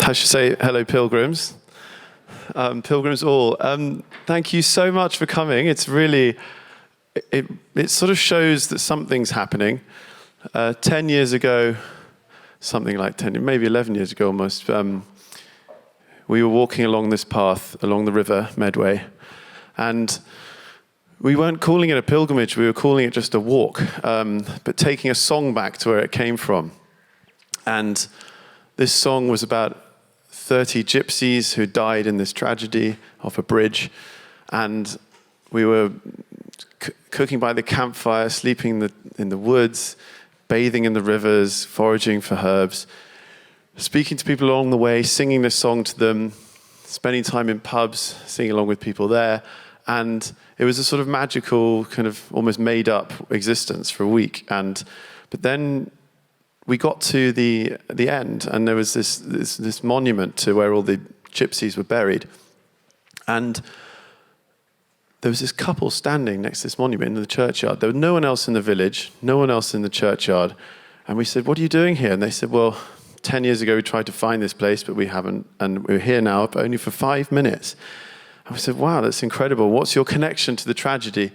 I should say hello, pilgrims. Pilgrims all. Thank you so much for coming. It's really, it sort of shows that something's happening. 10 years ago, something like 10, maybe 11 years ago almost, we were walking along this path, along the river, Medway, and we weren't calling it a pilgrimage, we were calling it just a walk, but taking a song back to where it came from. And this song was about 30 gypsies who died in this tragedy off a bridge, and we were cooking by the campfire, sleeping in the woods, bathing in the rivers, foraging for herbs, speaking to people along the way, singing this song to them, spending time in pubs, singing along with people there. And it was a sort of magical, kind of almost made-up existence for a week. But then we got to the end, and there was this monument to where all the gypsies were buried. And there was this couple standing next to this monument in the churchyard. There was no one else in the village, no one else in the churchyard. And we said, "What are you doing here?" And they said, "Well, 10 years ago we tried to find this place, but we haven't, and we're here now, but only for 5 minutes." And we said, "Wow, that's incredible. What's your connection to the tragedy?"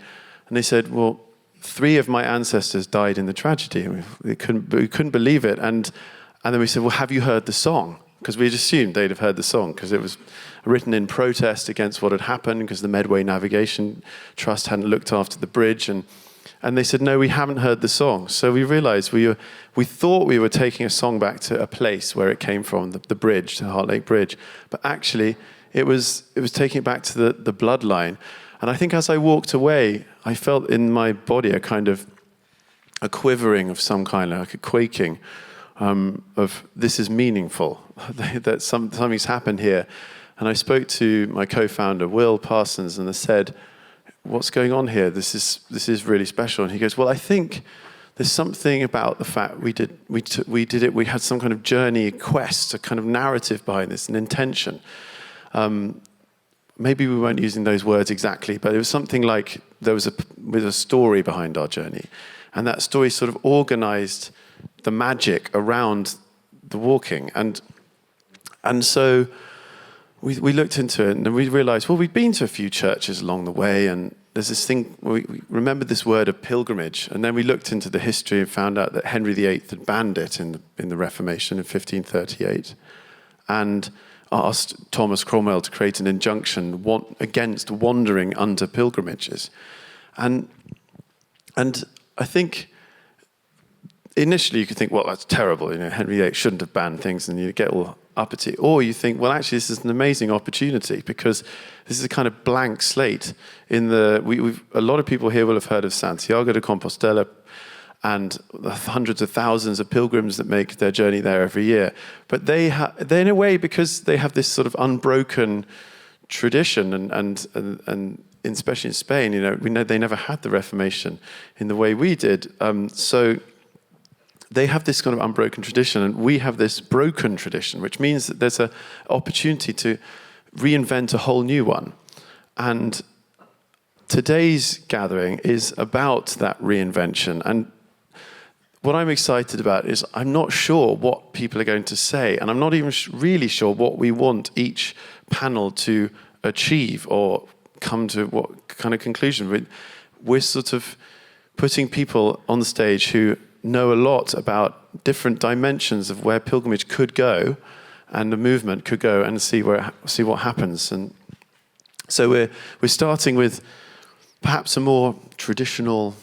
And they said, "Well, 3 of my ancestors died in the tragedy." And we couldn't believe it. And then we said, "Well, have you heard the song?" Because we had assumed they'd have heard the song, because it was written in protest against what had happened, because the Medway Navigation Trust hadn't looked after the bridge. And they said, "No, we haven't heard the song." So we realized we thought we were taking a song back to a place where it came from, the bridge, the Heart Lake Bridge. But actually, it was taking it back to the bloodline. And I think as I walked away, I felt in my body a quivering of some kind, like a quaking of this is meaningful, that something's happened here. And I spoke to my co-founder, Will Parsons, and I said, "What's going on here? This is really special." And he goes, "Well, I think there's something about the fact we had some kind of journey, a quest, a kind of narrative behind this, an intention." Maybe we weren't using those words exactly, but it was something like there was a story behind our journey. And that story sort of organized the magic around the walking. And so we looked into it, and we realized, well, we'd been to a few churches along the way, and there's this thing, we remembered this word of pilgrimage. And then we looked into the history and found out that Henry VIII had banned it in the Reformation in 1538. And asked Thomas Cromwell to create an injunction against wandering under pilgrimages. And I think initially you could think, well, that's terrible. Henry VIII shouldn't have banned things, and you get all uppity. Or you think, well, actually, this is an amazing opportunity, because this is a kind of blank slate. A lot of people here will have heard of Santiago de Compostela, and the hundreds of thousands of pilgrims that make their journey there every year. But they're in a way, because they have this sort of unbroken tradition, and especially in Spain, we know they never had the Reformation in the way we did. So they have this kind of unbroken tradition, and we have this broken tradition, which means that there's an opportunity to reinvent a whole new one. And today's gathering is about that reinvention. And what I'm excited about is I'm not sure what people are going to say, and I'm not even really sure what we want each panel to achieve or come to what kind of conclusion. We're sort of putting people on the stage who know a lot about different dimensions of where pilgrimage could go and the movement could go, and see what happens. And so we're starting with perhaps a more traditional,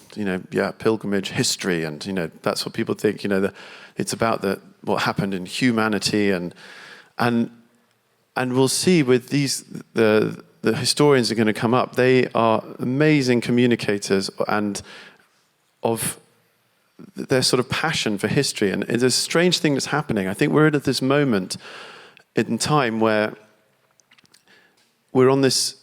pilgrimage history, and that's what people think. It's about what happened in humanity, and we'll see with these the historians are going to come up. They are amazing communicators and of their sort of passion for history, and it's a strange thing that's happening. I think we're at this moment in time where we're on this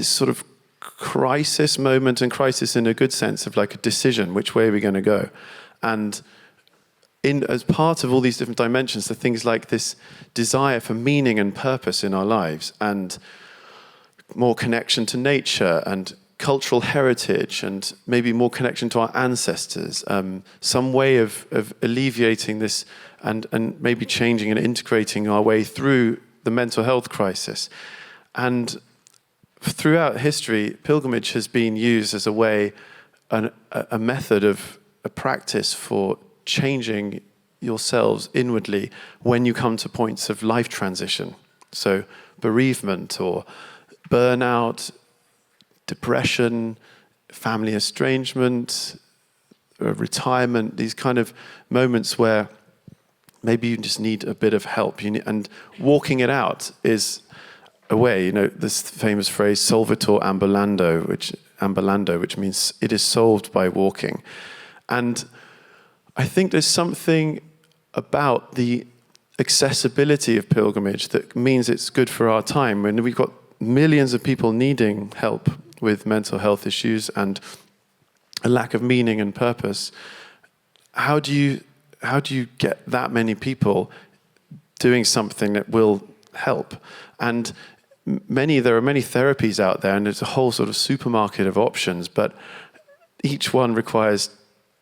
sort of crisis moment, and crisis in a good sense of like a decision, which way are we going to go? And as part of all these different dimensions, there are things like this desire for meaning and purpose in our lives, and more connection to nature, and cultural heritage and maybe more connection to our ancestors, some way of alleviating this and maybe changing and integrating our way through the mental health crisis. And throughout history, pilgrimage has been used as a way, a method of a practice for changing yourselves inwardly when you come to points of life transition. So bereavement or burnout, depression, family estrangement, retirement, these kind of moments where maybe you just need a bit of help. And walking it out is a way, this famous phrase, solvitur ambulando, which means it is solved by walking. And I think there's something about the accessibility of pilgrimage that means it's good for our time. When we've got millions of people needing help with mental health issues and a lack of meaning and purpose, how do you get that many people doing something that will help? And there are many therapies out there, and there's a whole sort of supermarket of options, but each one requires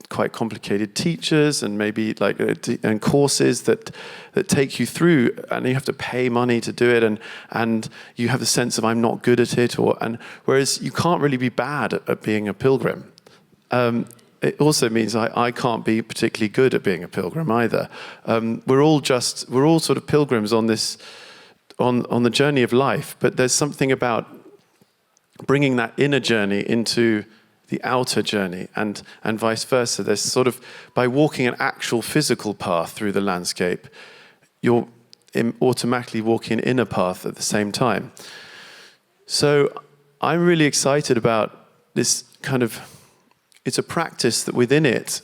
quite complicated teachers and maybe and courses that take you through, and you have to pay money to do it, and you have the sense of I'm not good at it, whereas you can't really be bad at being a pilgrim. It also means I can't be particularly good at being a pilgrim either. We're all sort of pilgrims on this on the journey of life, but there's something about bringing that inner journey into the outer journey, and vice versa. There's sort of, by walking an actual physical path through the landscape, you're automatically walking an inner path at the same time. So I'm really excited about this kind of, it's a practice that within it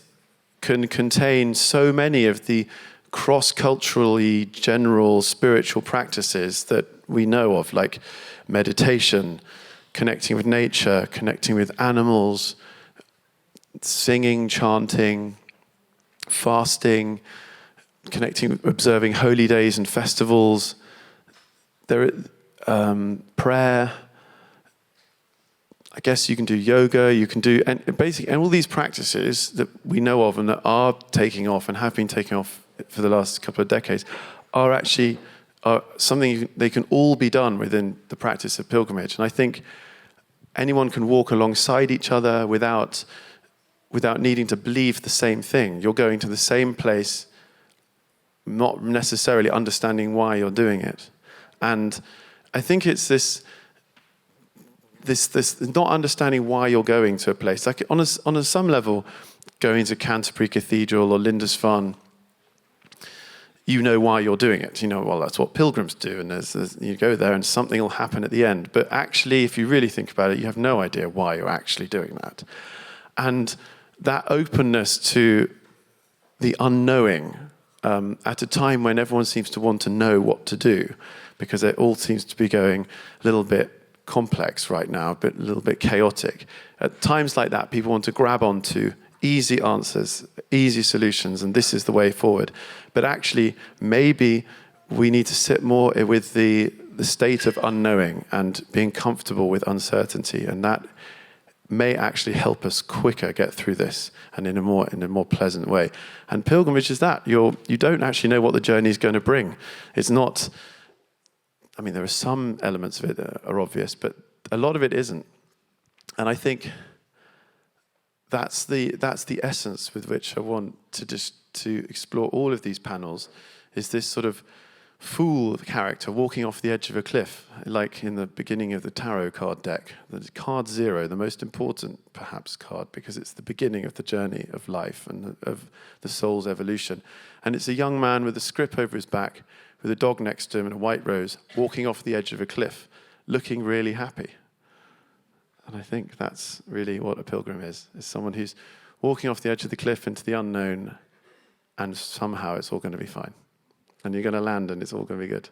can contain so many of the cross-culturally general spiritual practices that we know of, like meditation, connecting with nature, connecting with animals, singing, chanting, fasting, connecting, observing holy days and festivals, prayer. I guess you can do yoga, you can do, and all these practices that we know of and that are taking off and have been taking off for the last couple of decades are actually something they can all be done within the practice of pilgrimage. And I think anyone can walk alongside each other without needing to believe the same thing. You're going to the same place, not necessarily understanding why you're doing it. And I think it's this not understanding why you're going to a place. Like on some level, going to Canterbury Cathedral or Lindisfarne, you know why you're doing it. Well, that's what pilgrims do, and you go there and something will happen at the end. But actually, if you really think about it, you have no idea why you're actually doing that. And that openness to the unknowing at a time when everyone seems to want to know what to do, because it all seems to be going a little bit complex right now, a little bit chaotic. At times like that, people want to grab onto easy answers, easy solutions, and this is the way forward. But actually, maybe we need to sit more with the state of unknowing and being comfortable with uncertainty, and that may actually help us quicker get through this and in a more pleasant way. And pilgrimage is that. You don't actually know what the journey is going to bring. It's not, there are some elements of it that are obvious, but a lot of it isn't. And I think that's the essence with which I want to explore all of these panels, is this sort of fool character walking off the edge of a cliff, like in the beginning of the tarot card deck. The card 0, the most important, perhaps, card, because it's the beginning of the journey of life and of the soul's evolution. And it's a young man with a scrip over his back, with a dog next to him and a white rose, walking off the edge of a cliff, looking really happy. And I think that's really what a pilgrim is someone who's walking off the edge of the cliff into the unknown, and somehow it's all going to be fine. And you're going to land and it's all going to be good.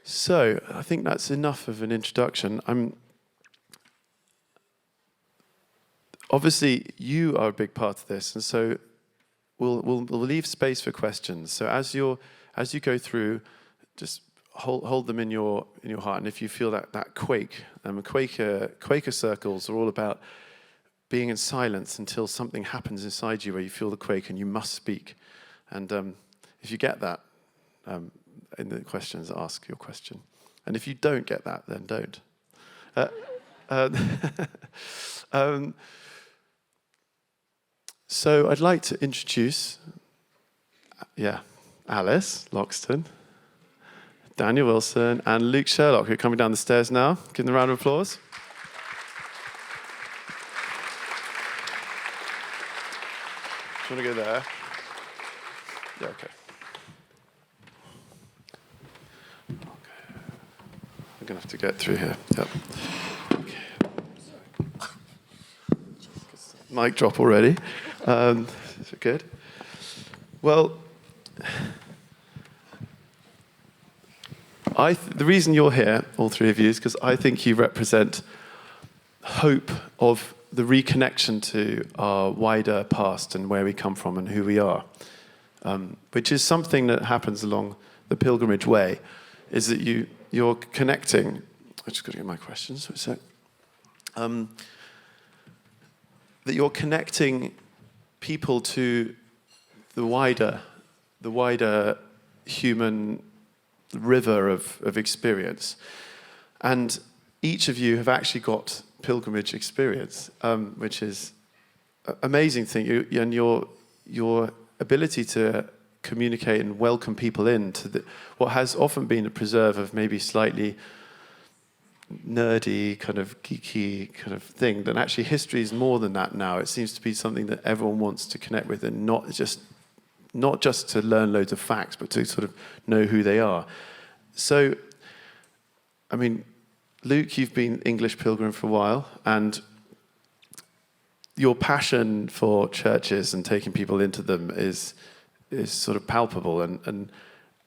So I think that's enough of an introduction. Obviously, you are a big part of this, and so we'll leave space for questions. So as you go through, just hold them in your heart. And if you feel that quake, Quaker circles are all about being in silence until something happens inside you where you feel the quake and you must speak. And if you get that in the questions, ask your question. And if you don't get that, then don't. So I'd like to introduce, Alice Loxton, Daniel Wilson, and Luke Sherlock, who are coming down the stairs now. Give them a round of applause. Do you want to go there? Yeah, okay. I'm going to have to get through here. Yep. Okay. Mic drop already. So good. Well, the reason you're here, all three of you, is because I think you represent hope of the reconnection to our wider past and where we come from and who we are, which is something that happens along the pilgrimage way, is that you're connecting. I just got to get my questions. So, that you're connecting people to the wider human river of experience. And each of you have actually got pilgrimage experience, which is an amazing thing. And your ability to communicate and welcome people into what has often been a preserve of maybe slightly nerdy, kind of geeky kind of thing, that actually history is more than that now. It seems to be something that everyone wants to connect with, and not just to learn loads of facts, but to sort of know who they are. So, I mean, Luke, you've been English pilgrim for a while, and your passion for churches and taking people into them is sort of palpable, and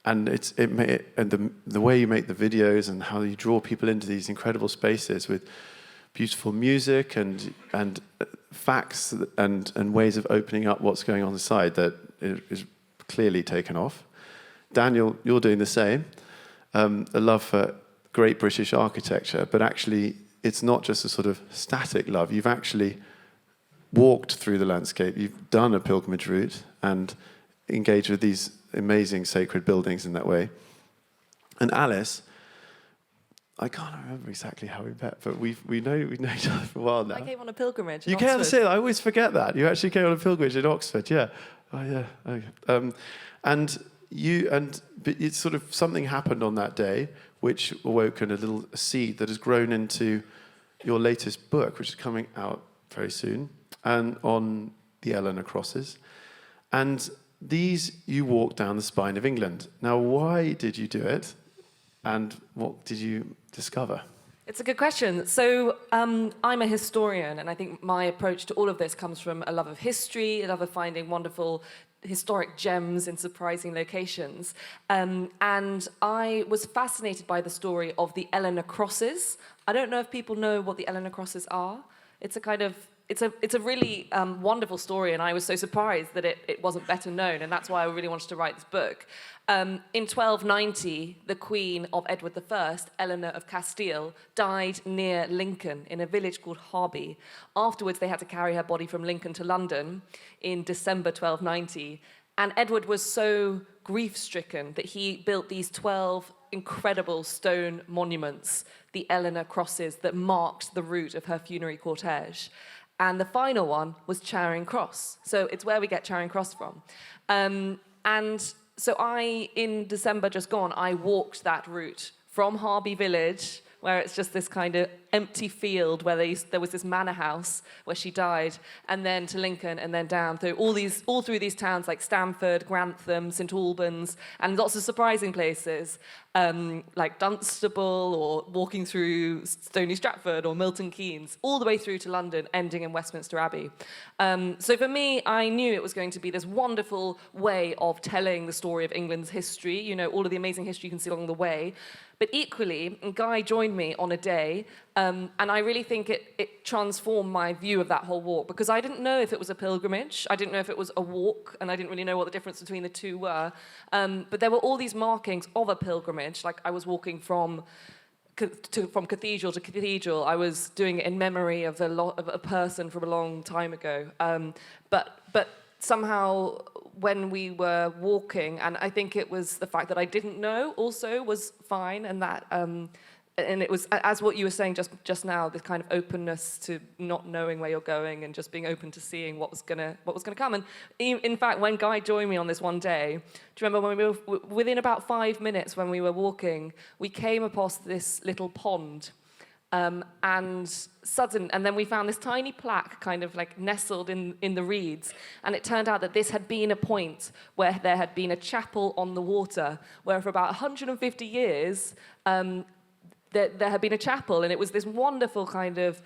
the way you make the videos and how you draw people into these incredible spaces with beautiful music and facts and ways of opening up what's going on inside that is clearly taken off. Daniel, you're doing the same. A love for great British architecture, but actually it's not just a sort of static love. You've actually walked through the landscape. You've done a pilgrimage route and engaged with these amazing sacred buildings in that way. And Alice, I can't remember exactly how we met, but we know each other for a while now. I came on a pilgrimage in You Oxford. can't say that. I always forget that. You actually came on a pilgrimage in Oxford, yeah. Oh, yeah. Okay. But it's sort of something happened on that day which awoken a little seed that has grown into your latest book, which is coming out very soon, and on the Eleanor Crosses. And these, you walk down the spine of England. Now, why did you do it? And what did you discover? It's a good question. So I'm a historian, and I think my approach to all of this comes from a love of history, a love of finding wonderful historic gems in surprising locations. And I was fascinated by the story of the Eleanor Crosses. I don't know if people know what the Eleanor Crosses are. It's a really wonderful story, and I was so surprised that it wasn't better known, and that's why I really wanted to write this book. In 1290, the Queen of Edward I, Eleanor of Castile, died near Lincoln in a village called Harby. Afterwards, they had to carry her body from Lincoln to London in December 1290, and Edward was so grief-stricken that he built these 12 incredible stone monuments, the Eleanor Crosses, that marked the route of her funerary cortege. And the final one was Charing Cross. So it's where we get Charing Cross from. And so in December just gone, I walked that route from Harby Village, where it's just this kind of empty field where there was this manor house where she died, and then to Lincoln, and then down through all through these towns like Stamford, Grantham, St Albans, and lots of surprising places like Dunstable, or walking through Stony Stratford or Milton Keynes, all the way through to London, ending in Westminster Abbey. So for me, I knew it was going to be this wonderful way of telling the story of England's history, you know, all of the amazing history you can see along the way. But equally, Guy joined me on a day, and I really think it transformed my view of that whole walk, because I didn't know if it was a pilgrimage, I didn't know if it was a walk, and I didn't really know what the difference between the two were. But there were all these markings of a pilgrimage, pilgrimage. Like I was walking from cathedral to cathedral. I was doing it in memory of a person from a long time ago. But somehow when we were walking, and I think it was the fact that I didn't know also was fine, and that and it was, as what you were saying just now, this kind of openness to not knowing where you're going and just being open to seeing what was gonna come. And in fact, when Guy joined me on this one day, do you remember when we were within about 5 minutes when we were walking, we came across this little pond. And then we found this tiny plaque kind of like nestled in the reeds, and it turned out that this had been a point where there had been a chapel on the water, where for about 150 years there had been a chapel, and it was this wonderful kind of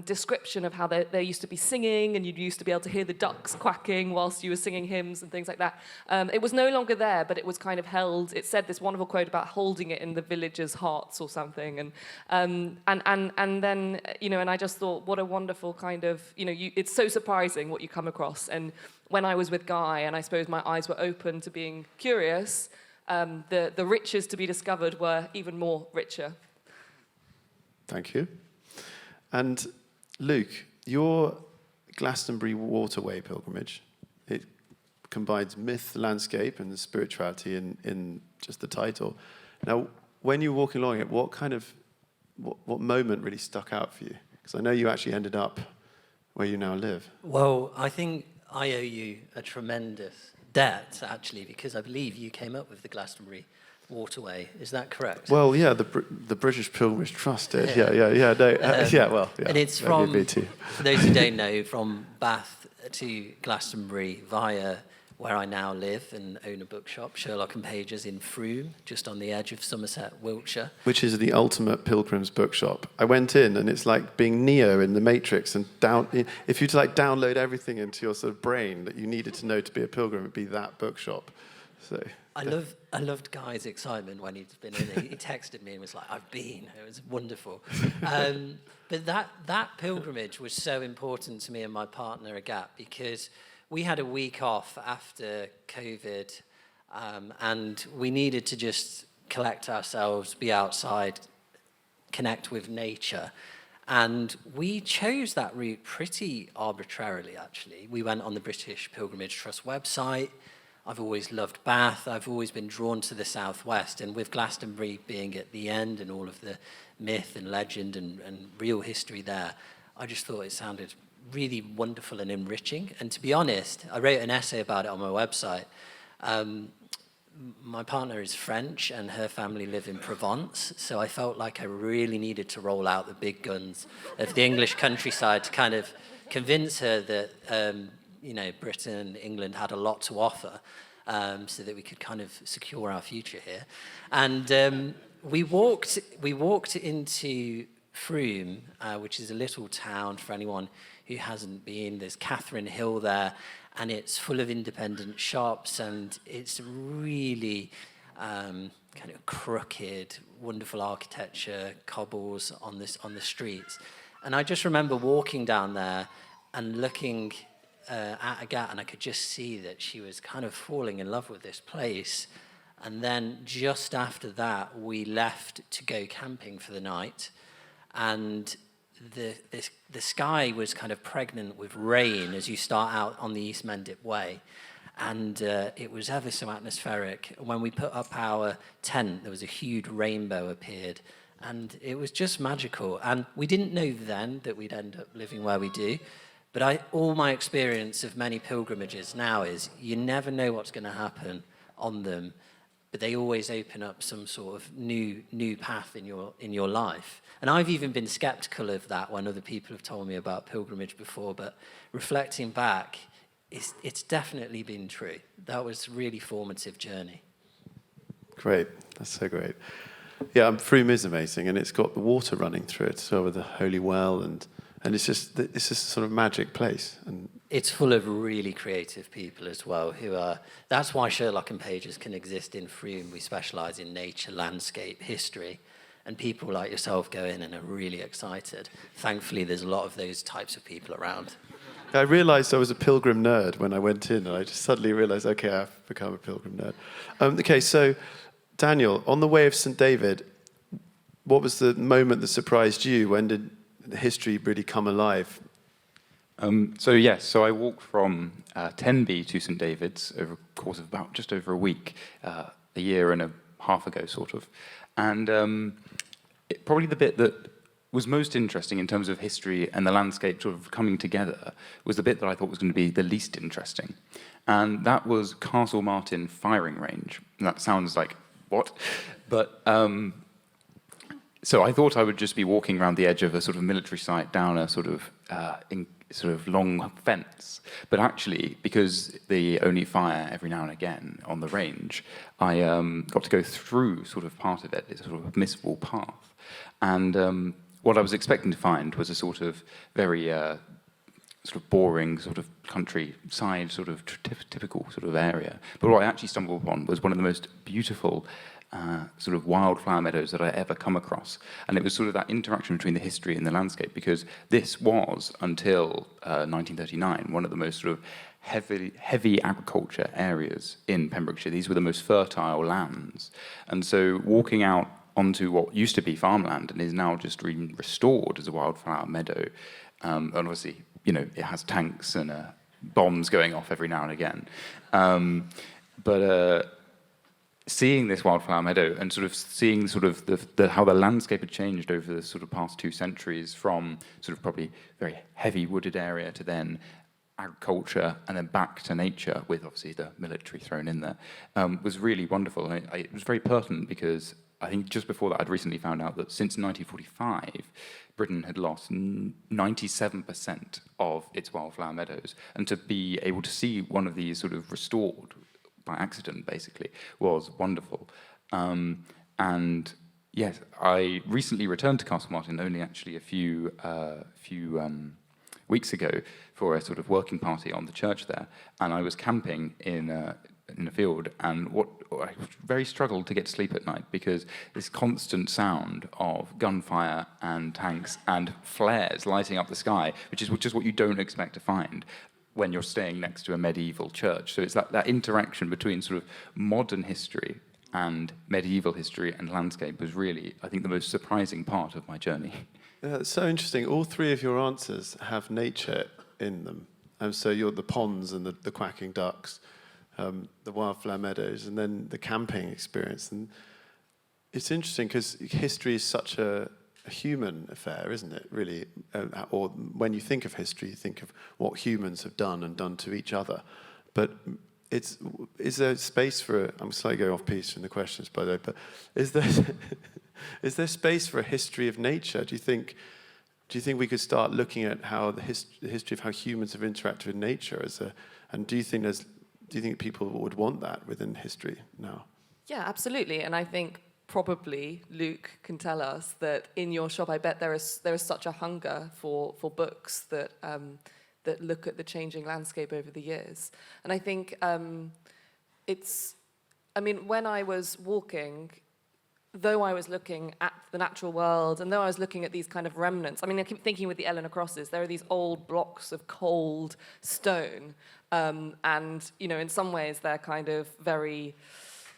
description of how there used to be singing, and you used to be able to hear the ducks quacking whilst you were singing hymns and things like that. It was no longer there, but it was kind of held. It said this wonderful quote about holding it in the villagers' hearts or something, and then and I just thought, what a wonderful kind of it's so surprising what you come across. And when I was with Guy, and I suppose my eyes were open to being curious. The riches to be discovered were even more richer. Thank you. And Luke, your Glastonbury Waterway pilgrimage, it combines myth, landscape, and spirituality in just the title. Now, when you're walking along it, what moment really stuck out for you? Because I know you actually ended up where you now live. Well, I think I owe you a tremendous debt, actually, because I believe you came up with the Glastonbury Waterway. Is that correct? Well, yeah, the British Pilgrimage Trust did. Yeah. Yeah. And it's from, for those who don't know, from Bath to Glastonbury via where I now live and own a bookshop, Sherlock and Pages in Frome, just on the edge of Somerset, Wiltshire. Which is the ultimate pilgrim's bookshop. I went in, and it's like being Neo in the Matrix, and if you download everything into your sort of brain that you needed to know to be a pilgrim, it'd be that bookshop. So I loved Guy's excitement when he'd been in it. He texted me and was like, "I've been." It was wonderful. But that pilgrimage was so important to me and my partner, Agat, because we had a week off after COVID, and we needed to just collect ourselves, be outside, connect with nature. And we chose that route pretty arbitrarily, actually. We went on the British Pilgrimage Trust website. I've always loved Bath. I've always been drawn to the southwest. And with Glastonbury being at the end and all of the myth and legend and real history there, I just thought it sounded really wonderful and enriching. And to be honest, I wrote an essay about it on my website. My partner is French, and her family live in Provence, so I felt like I really needed to roll out the big guns of the English countryside to kind of convince her that Britain, England had a lot to offer, so that we could kind of secure our future here. And we walked into Frome, which is a little town for anyone who hasn't been. There's Catherine Hill there, and it's full of independent shops, and it's really kind of crooked, wonderful architecture, cobbles on the streets. And I just remember walking down there and looking at Agat, and I could just see that she was kind of falling in love with this place. And then just after that, we left to go camping for the night, and the sky was kind of pregnant with rain as you start out on the East Mendip Way, and it was ever so atmospheric. When we put up our tent, there was a huge rainbow appeared, and it was just magical. And we didn't know then that we'd end up living where we do, but all my experience of many pilgrimages now is you never know what's going to happen on them, but they always open up some sort of new path in your life. And I've even been skeptical of that when other people have told me about pilgrimage before, but reflecting back, it's definitely been true. That was a really formative journey. Great, that's so great. Yeah, Frome is amazing, and it's got the water running through it, so with the Holy Well, and it's just a sort of magic place. And it's full of really creative people as well that's why Sherlock and Pages can exist in Frome. We specialise in nature, landscape, history, and people like yourself go in and are really excited. Thankfully, there's a lot of those types of people around. I realised I was a pilgrim nerd when I went in, and I just suddenly realised, okay, I've become a pilgrim nerd. Okay, so Daniel, on the way of St. David, what was the moment that surprised you? When did the history really come alive? So I walked from Tenby to St. David's over the course of about just over a week, a year and a half ago, sort of. And probably the bit that was most interesting in terms of history and the landscape sort of coming together was the bit that I thought was going to be the least interesting. And that was Castle Martin firing range. And that sounds like, what? But so I thought I would just be walking around the edge of a sort of military site down a sort of long fence. But actually, because they only fire every now and again on the range, I got to go through sort of part of it. It's a sort of admissible path. And what I was expecting to find was a sort of very sort of boring sort of countryside sort of typical sort of area. But what I actually stumbled upon was one of the most beautiful sort of wildflower meadows that I ever come across. And it was sort of that interaction between the history and the landscape, because this was, until 1939, one of the most sort of heavy agriculture areas in Pembrokeshire. These were the most fertile lands. And so walking out onto what used to be farmland and is now just restored as a wildflower meadow, and obviously, you know, it has tanks and bombs going off every now and again. But seeing this wildflower meadow and sort of seeing sort of how the landscape had changed over the sort of past 2 centuries, from sort of probably very heavy wooded area to then agriculture and then back to nature, with obviously the military thrown in there, was really wonderful. And it was very pertinent, because I think just before that I'd recently found out that since 1945, Britain had lost 97% of its wildflower meadows. And to be able to see one of these sort of restored by accident, basically, was wonderful. And yes, I recently returned to Castle Martin, only actually a few weeks ago, for a sort of working party on the church there, and I was camping in a field, and I very struggled to get to sleep at night, because this constant sound of gunfire and tanks and flares lighting up the sky, which is just what you don't expect to find when you're staying next to a medieval church. So it's that interaction between sort of modern history and medieval history and landscape was really, I think, the most surprising part of my journey. Yeah, it's so interesting. All 3 of your answers have nature in them. And so you're the ponds and the quacking ducks, the wildflower meadows, and then the camping experience. And it's interesting because history is such a human affair, isn't it, really? Or when you think of history, you think of what humans have done and done to each other. But is there space for I'm slightly going off piece from the questions, by the way, but is there space for a history of nature? Do you think we could start looking at how the history of how humans have interacted with nature and do you think people would want that within history now? Yeah, absolutely. And I think probably Luke can tell us that in your shop, I bet there is such a hunger for books that look at the changing landscape over the years. And I think when I was walking, though I was looking at the natural world and though I was looking at these kind of remnants, I keep thinking with the Eleanor Crosses, there are these old blocks of cold stone, and in some ways they're kind of very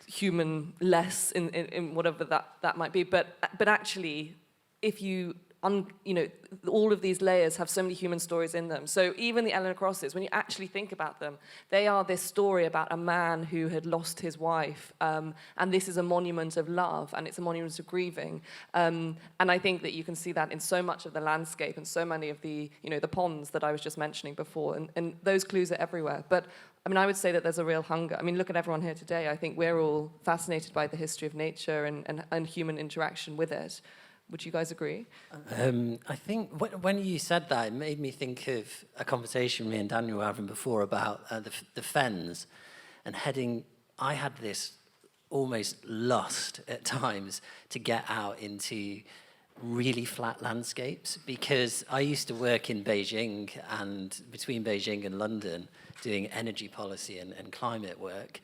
human-less in whatever that might be, but actually, if you all of these layers have so many human stories in them. So even the Eleanor Crosses, when you actually think about them, they are this story about a man who had lost his wife, and this is a monument of love, and it's a monument of grieving. And I think that you can see that in so much of the landscape and so many of the ponds that I was just mentioning before, and those clues are everywhere. But I would say that there's a real hunger. Look at everyone here today. I think we're all fascinated by the history of nature and human interaction with it. Would you guys agree? I think when you said that, it made me think of a conversation me and Daniel were having before about the fens and heading. I had this almost lust at times to get out into really flat landscapes, because I used to work in Beijing and between Beijing and London doing energy policy and climate work.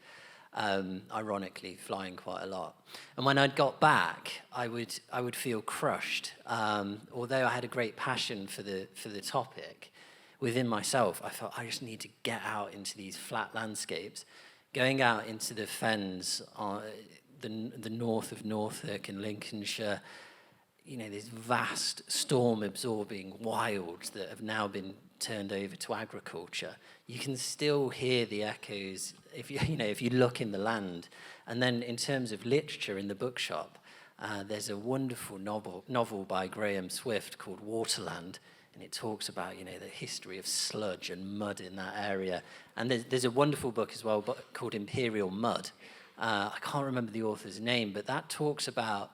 Ironically, flying quite a lot. And when I'd got back, I would feel crushed. Although I had a great passion for the topic, within myself, I felt I just need to get out into these flat landscapes. Going out into the fens the north of Norfolk in Lincolnshire, you know, these vast storm-absorbing wilds that have now been turned over to agriculture. You can still hear the echoes if you look in the land. And then in terms of literature in the bookshop, there's a wonderful novel by Graham Swift called Waterland, and it talks about, you know, the history of sludge and mud in that area. And there's a wonderful book as well called Imperial Mud. I can't remember the author's name, but that talks about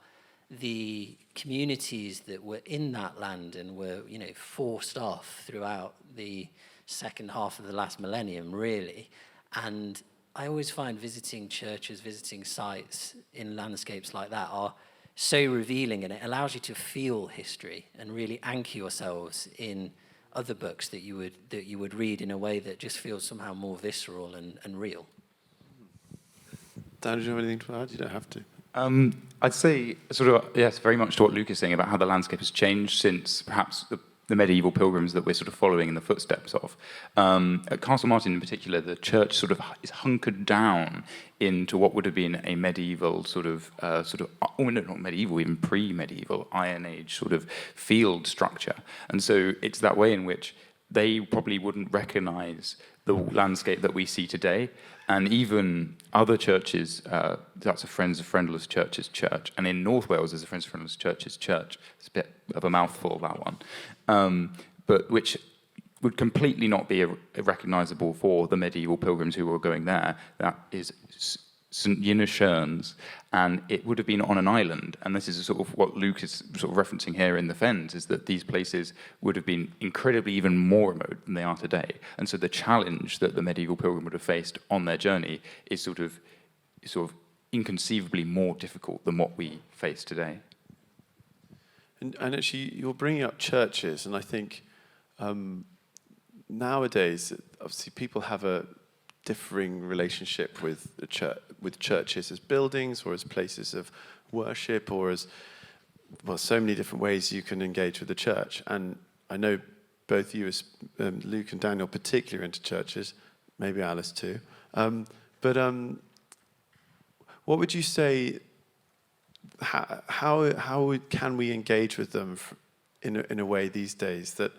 the communities that were in that land and were, you know, forced off throughout the second half of the last millennium, really. And I always find visiting churches, visiting sites in landscapes like that are so revealing, and it allows you to feel history and really anchor yourselves in other books that you would read in a way that just feels somehow more visceral and real. Dan, do you have anything to add? You don't have to. I'd say sort of, yes, very much to what Luke is saying about how the landscape has changed since perhaps the medieval pilgrims that we're sort of following in the footsteps of. At Castle Martin in particular, the church sort of is hunkered down into what would have been a medieval not medieval, even pre-medieval, Iron Age sort of field structure. And so it's that way in which they probably wouldn't recognise the landscape that we see today. And even other churches, that's a Friends of Friendless Churches church. And in North Wales, there's a Friends of Friendless Churches church. It's a bit of a mouthful, that one. But which would completely not be recognisable for the medieval pilgrims who were going there. That is St. Yinasherns, and it would have been on an island. And this is sort of what Luke is sort of referencing here in the Fens, is that these places would have been incredibly even more remote than they are today. And so the challenge that the medieval pilgrim would have faced on their journey is sort of inconceivably more difficult than what we face today. And actually, you're bringing up churches, and I think nowadays, obviously, people have a differing relationship with churches as buildings or as places of worship, or as, well, so many different ways you can engage with the church. And I know both you, as Luke and Daniel, particularly into churches, maybe Alice too. But what would you say? How can we engage with them in a way these days that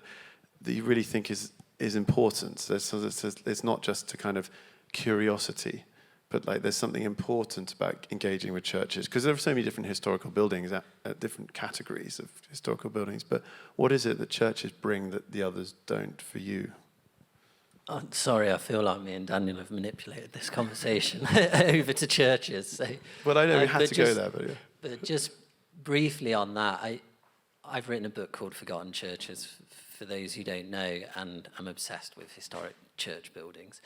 you really think is important? So it's not just a kind of curiosity, but like there's something important about engaging with churches, because there are so many different historical buildings at different categories of historical buildings. But what is it that churches bring that the others don't for you? Oh, sorry, I feel like me and Daniel have manipulated this conversation over to churches. So, well, I know we had to go there, but yeah. But just briefly on that, I've written a book called Forgotten Churches, for those who don't know, and I'm obsessed with historic church buildings.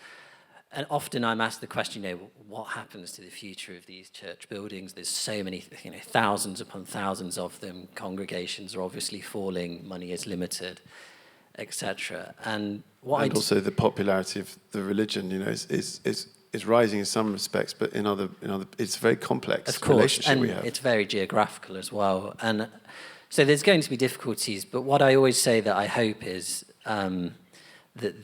And often I'm asked the question, what happens to the future of these church buildings? There's so many, thousands upon thousands of them. Congregations are obviously falling, money is limited, etc. And also the popularity of the religion, is rising in some respects, but in other, it's a very complex relationship we have. And it's very geographical as well. And so there's going to be difficulties, but what I always say that I hope is that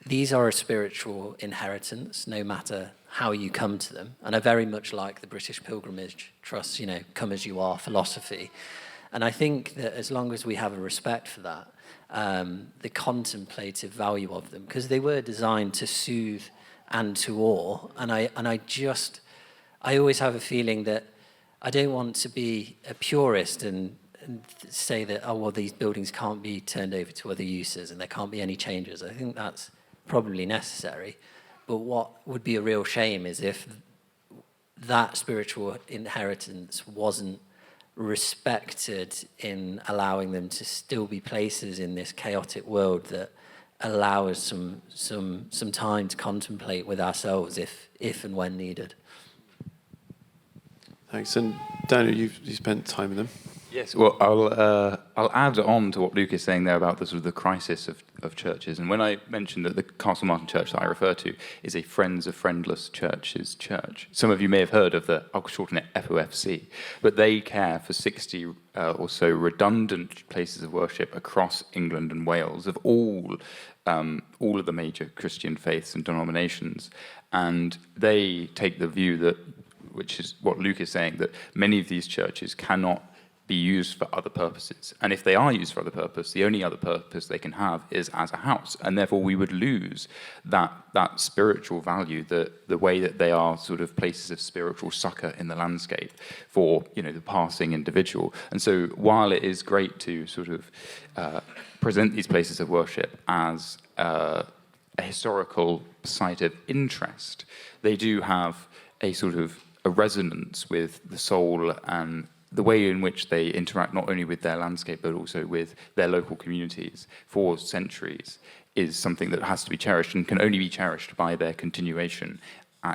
these are a spiritual inheritance, no matter how you come to them. And I very much like the British Pilgrimage Trust, come as you are philosophy. And I think that as long as we have a respect for that, the contemplative value of them, because they were designed to soothe and to awe. And I always have a feeling that I don't want to be a purist and say that, these buildings can't be turned over to other uses and there can't be any changes. I think that's probably necessary. But what would be a real shame is if that spiritual inheritance wasn't respected in allowing them to still be places in this chaotic world that allow us some time to contemplate with ourselves if and when needed. Thanks. And Daniel, you spent time with them. Yes, well, I'll add on to what Luke is saying there about the sort of the crisis of churches. And when I mentioned that the Castle Martin church that I refer to is a Friends of Friendless Churches church, some of you may have heard of I'll shorten it FOFC, but they care for 60 or so redundant places of worship across England and Wales of all of the major Christian faiths and denominations. And they take the view that which is what Luke is saying, that many of these churches cannot be used for other purposes. And if they are used for other purpose, the only other purpose they can have is as a house. And therefore we would lose that spiritual value, the way that they are sort of places of spiritual succor in the landscape for, the passing individual. And so while it is great to sort of present these places of worship as a historical site of interest, they do have a sort of a resonance with the soul and the way in which they interact not only with their landscape but also with their local communities for centuries is something that has to be cherished and can only be cherished by their continuation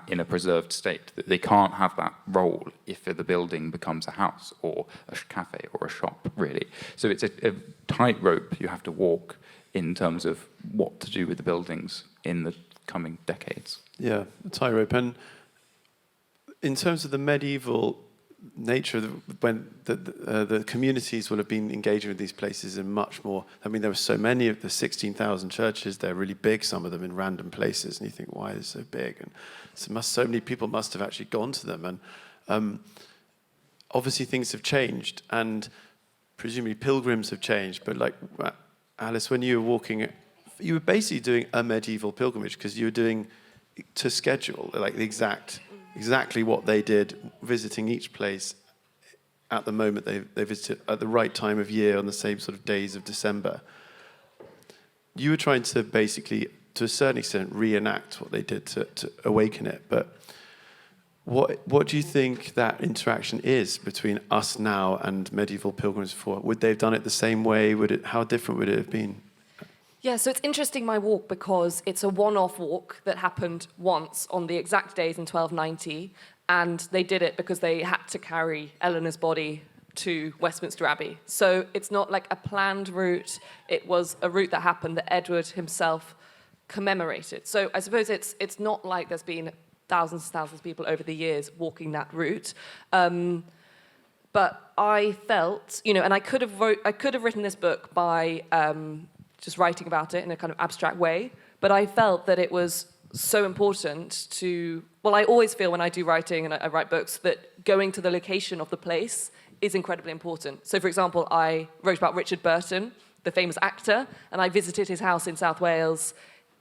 in a preserved state. That they can't have that role if the building becomes a house or a cafe or a shop, really. So it's a tightrope you have to walk in terms of what to do with the buildings in the coming decades. Yeah, a tightrope. And in terms of the medieval nature of when the communities will have been engaging with these places in much more. I mean, there were so many of the 16,000 churches. They're really big, some of them in random places, and you think, why are they so big? And so many people must have actually gone to them. And obviously things have changed, and presumably pilgrims have changed. But like Alice, when you were walking, you were basically doing a medieval pilgrimage because you were doing to schedule, like the exactly what they did, visiting each place at the moment they visited, at the right time of year, on the same sort of days of December. You were trying to basically, to a certain extent, reenact what they did to awaken it. But what do you think that interaction is between us now and medieval pilgrims before? Would they have done it the same way? How different would it have been? Yeah, so it's interesting, my walk, because it's a one-off walk that happened once on the exact days in 1290, and they did it because they had to carry Eleanor's body to Westminster Abbey. So it's not like a planned route. It was a route that happened that Edward himself commemorated. So I suppose it's not like there's been thousands and thousands of people over the years walking that route. But I felt, and I could have written this book by just writing about it in a kind of abstract way, but I felt that it was so important to, well, I always feel when I do writing and I write books that going to the location of the place is incredibly important. So, for example, I wrote about Richard Burton, the famous actor, and I visited his house in South Wales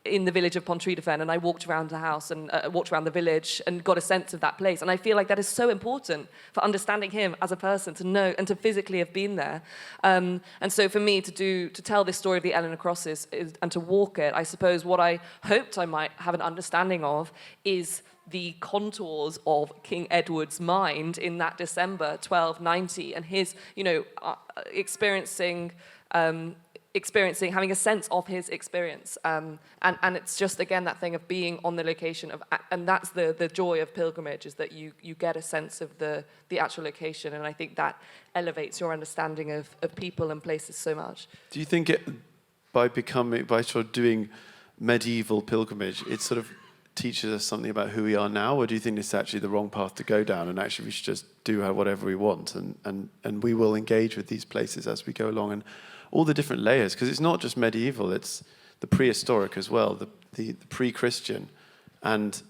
in the village of Pontrydyfen, and I walked around the house and walked around the village and got a sense of that place. And I feel like that is so important for understanding him as a person, to know and to physically have been there. And so for me to tell this story of the Eleanor Crosses and to walk it, I suppose what I hoped I might have an understanding of is the contours of King Edward's mind in that December 1290, and his, having a sense of his experience. And it's just, again, that thing of being on the location of, and that's the joy of pilgrimage, is that you get a sense of the actual location, and I think that elevates your understanding of people and places so much. Do you think by sort of doing medieval pilgrimage, it sort of teaches us something about who we are now, or do you think it's actually the wrong path to go down, and actually we should just do whatever we want, and we will engage with these places as we go along, and all the different layers, because it's not just medieval, it's the prehistoric as well, the pre-Christian. And,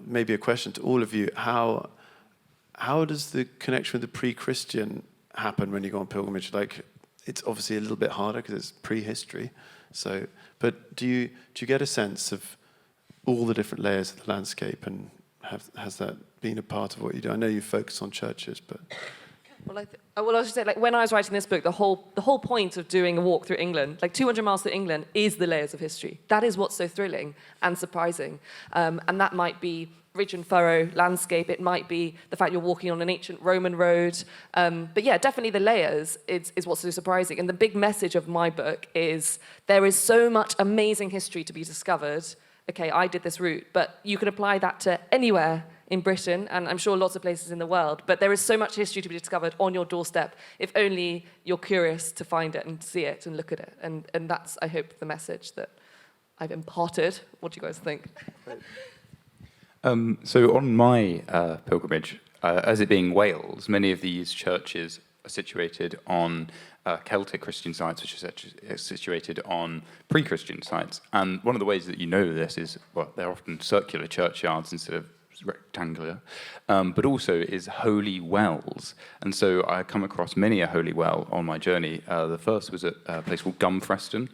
maybe a question to all of you, how does the connection with the pre-Christian happen when you go on pilgrimage? Like, it's obviously a little bit harder because it's prehistory. So, but do you get a sense of all the different layers of the landscape, and has that been a part of what you do? I know you focus on churches, but... Well, I was just saying, like, when I was writing this book, the whole point of doing a walk through England, like 200 miles through England, is the layers of history. That is what's so thrilling and surprising. And that might be ridge and furrow landscape. It might be the fact you're walking on an ancient Roman road. But yeah, definitely the layers is what's so surprising. And the big message of my book is there is so much amazing history to be discovered. Okay, I did this route, but you can apply that to anywhere in Britain, and I'm sure lots of places in the world, but there is so much history to be discovered on your doorstep, if only you're curious to find it and see it and look at it. And that's, I hope, the message that I've imparted. What do you guys think? So on my pilgrimage, as it being Wales, many of these churches are situated on Celtic Christian sites, which are situated on pre-Christian sites. And one of the ways that you know this is, well, they're often circular churchyards instead of rectangular, but also is holy wells. And so I come across many a holy well on my journey. The first was at a place called Gumfreston,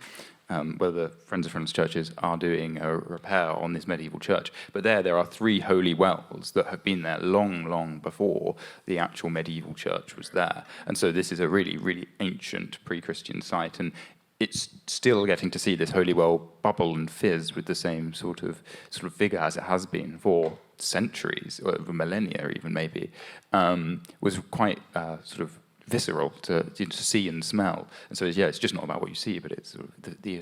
where the Friends of Friends churches are doing a repair on this medieval church. But there are 3 holy wells that have been there long, long before the actual medieval church was there. And so this is a really, really ancient pre-Christian site, and it's still getting to see this holy well bubble and fizz with the same sort of vigour as it has been for centuries, or millennia even maybe, was quite sort of visceral to see and smell. And so it's just not about what you see, but it's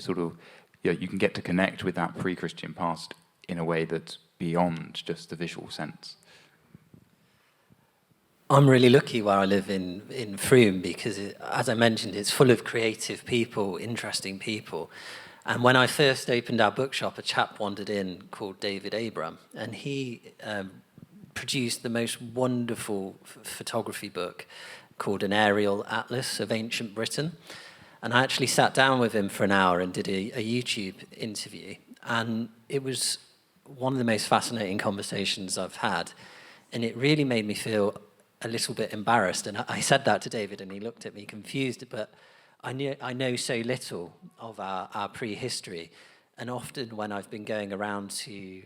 sort of you can get to connect with that pre-Christian past in a way that's beyond just the visual sense. I'm really lucky where I live in Frome because, as I mentioned, it's full of creative people, interesting people. And when I first opened our bookshop, a chap wandered in called David Abram, and he produced the most wonderful photography book called An Aerial Atlas of Ancient Britain. And I actually sat down with him for an hour and did a YouTube interview. And it was one of the most fascinating conversations I've had. And it really made me feel a little bit embarrassed. And I said that to David, and he looked at me confused. But I know so little of our prehistory. And often when I've been going around to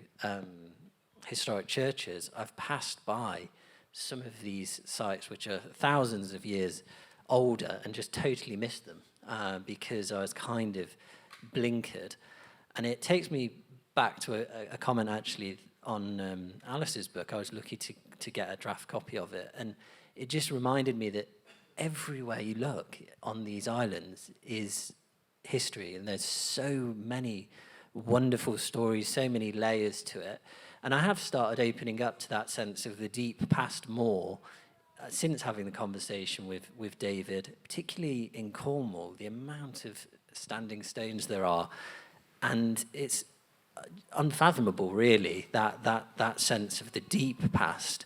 historic churches, I've passed by some of these sites which are thousands of years older and just totally missed them because I was kind of blinkered. And it takes me back to a comment actually on Alice's book. I was lucky to get a draft copy of it, and it just reminded me that everywhere you look on these islands is history, and there's so many wonderful stories, so many layers to it. And I have started opening up to that sense of the deep past more since having the conversation with David, particularly in Cornwall, the amount of standing stones there are. And it's unfathomable, really, that sense of the deep past.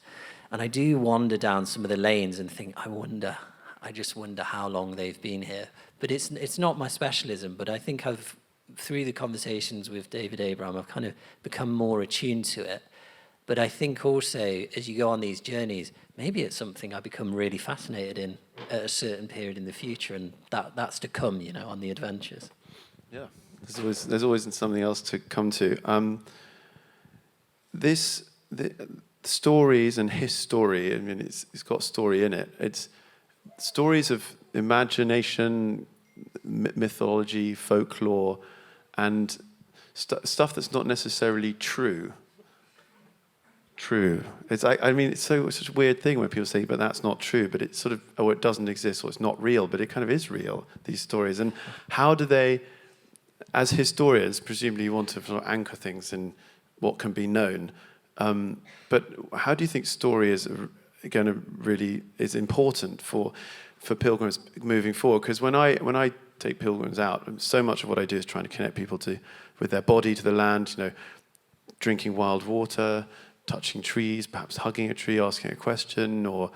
And I do wander down some of the lanes and think, I just wonder how long they've been here. But it's not my specialism, but I think through the conversations with David Abram, I've kind of become more attuned to it. But I think also, as you go on these journeys, maybe it's something I become really fascinated in at a certain period in the future, and that's to come, on the adventures. Yeah, there's always something else to come to. The stories and his story, I mean, it's got story in it. It's stories of imagination, mythology, folklore, and stuff that's not necessarily true. It's it's such a weird thing when people say, but that's not true, but it's sort of, it doesn't exist, or it's not real, but it kind of is real, these stories. And how do they, as historians, presumably you want to sort of anchor things in what can be known, but how do you think story is going to really is important for pilgrims moving forward? Because when I take pilgrims out, so much of what I do is trying to connect people with their body to the land, drinking wild water, touching trees, perhaps hugging a tree, asking a question, or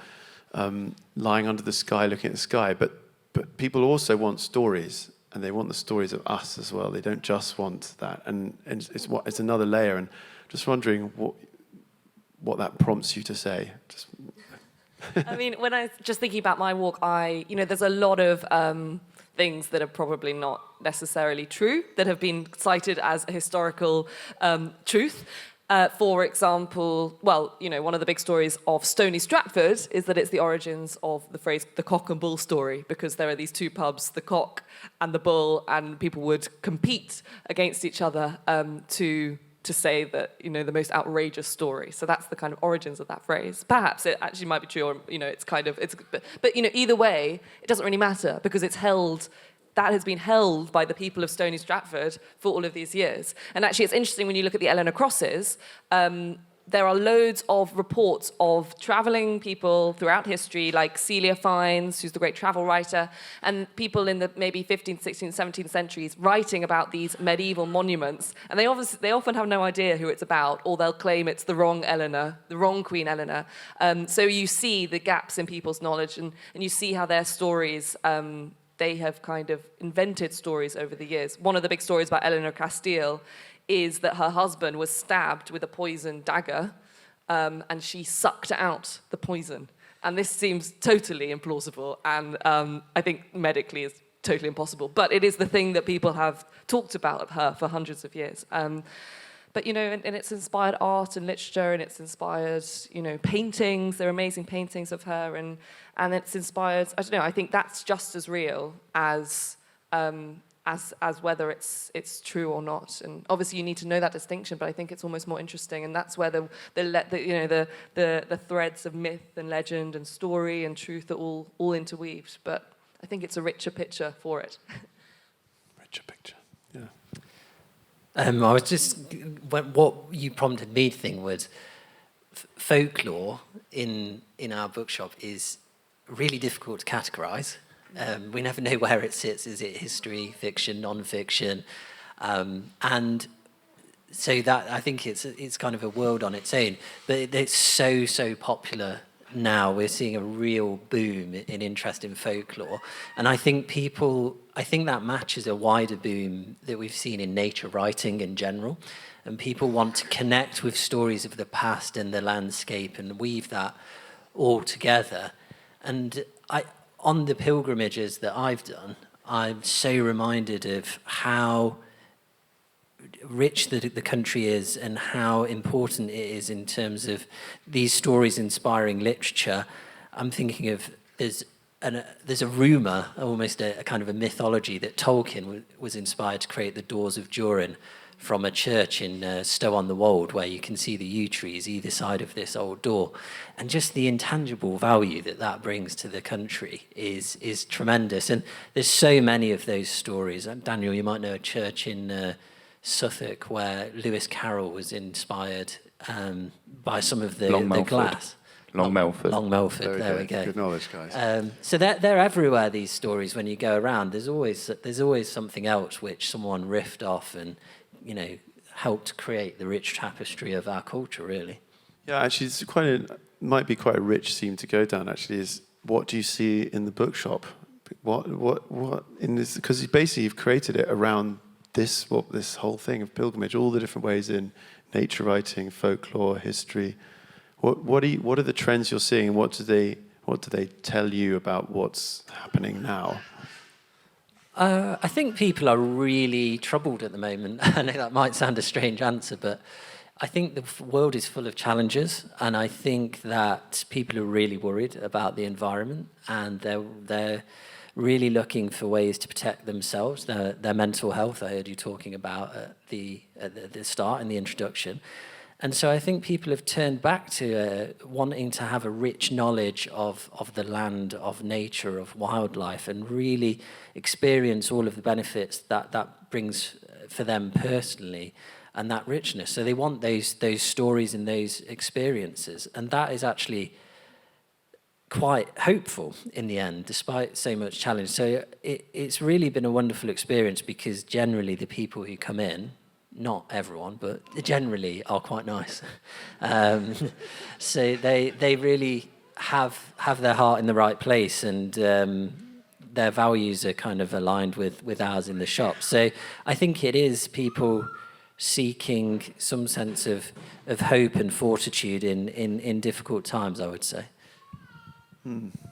lying under the sky, looking at the sky. But people also want stories, and they want the stories of us as well. They don't just want that, and it's another layer. And just wondering what that prompts you to say. I mean, when I just thinking about my walk, there's a lot of things that are probably not necessarily true that have been cited as a historical truth. For example, one of the big stories of Stony Stratford is that it's the origins of the phrase the cock and bull story, because there are these 2 pubs, the Cock and the Bull, and people would compete against each other to say that, the most outrageous story. So that's the kind of origins of that phrase. Perhaps it actually might be true, or, but either way, it doesn't really matter, because that has been held by the people of Stony Stratford for all of these years. And actually, it's interesting when you look at the Eleanor Crosses, there are loads of reports of travelling people throughout history, like Celia Fiennes, who's the great travel writer, and people in the maybe 15th, 16th, 17th centuries writing about these medieval monuments. And they often have no idea who it's about, or they'll claim it's the wrong Eleanor, the wrong Queen Eleanor. So you see the gaps in people's knowledge, and you see how their stories, they have kind of invented stories over the years. One of the big stories about Eleanor Castile is that her husband was stabbed with a poisoned dagger and she sucked out the poison. And this seems totally implausible, and I think medically is totally impossible. But it is the thing that people have talked about of her for hundreds of years. But, you know, and it's inspired art and literature, and it's inspired, you know, paintings. There are amazing paintings of her, and it's inspired, I don't know, I think that's just as real as whether it's true or not. And obviously you need to know that distinction, but I think it's almost more interesting, and that's where the threads of myth and legend and story and truth are all interweaved. But I think it's a richer picture for it. Richer picture, yeah. I was just, what you prompted me to think was folklore in our bookshop is really difficult to categorise. We never know where it sits. Is it history, fiction, non-fiction? And so that, I think it's kind of a world on its own. But it's so popular now. We're seeing a real boom in interest in folklore. And I think that matches a wider boom that we've seen in nature writing in general. And people want to connect with stories of the past and the landscape and weave that all together. And on the pilgrimages that I've done, I'm so reminded of how rich the country is and how important it is in terms of these stories inspiring literature. I'm thinking of, there's a rumour, almost a kind of a mythology, that Tolkien was inspired to create the Doors of Durin from a church in Stow-on-the-Wold, where you can see the yew trees either side of this old door. And just the intangible value that brings to the country is tremendous. And there's so many of those stories. Daniel, you might know a church in Suffolk where Lewis Carroll was inspired by some of the glass. Long Melford. Long Melford, Very there good. we go. Good knowledge, guys. So they're everywhere, these stories, when you go around. There's always something else which someone riffed off and, you know, helped create the rich tapestry of our culture, really. Yeah, actually, it's might be quite a rich theme to go down, actually, is what do you see in the bookshop? What in this, because basically you've created it around this whole thing of pilgrimage, all the different ways in nature writing, folklore, history. What are the trends you're seeing, and what do they tell you about what's happening now? I think people are really troubled at the moment. I know that might sound a strange answer, but I think the world is full of challenges, and I think that people are really worried about the environment, and they're really looking for ways to protect themselves, their mental health. I heard you talking about at the start in the introduction. And so I think people have turned back to wanting to have a rich knowledge of the land, of nature, of wildlife, and really experience all of the benefits that brings for them personally, and that richness. So they want those stories and those experiences. And that is actually quite hopeful in the end, despite so much challenge. So it's really been a wonderful experience, because generally the people who come in, not everyone, but generally are quite nice. So they really have their heart in the right place, and their values are kind of aligned with ours in the shop. So I think it is people seeking some sense of hope and fortitude in difficult times, I would say.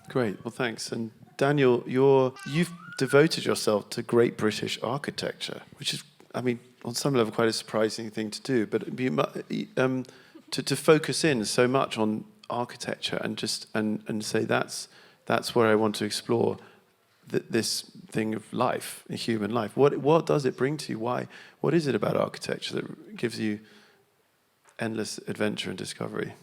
Great, well thanks. And Daniel, you've devoted yourself to great British architecture, which is, I mean, on some level quite a surprising thing to do, but to focus in so much on architecture and say that's where I want to explore this thing of life, human life. What does it bring to you? Why? What is it about architecture that gives you endless adventure and discovery?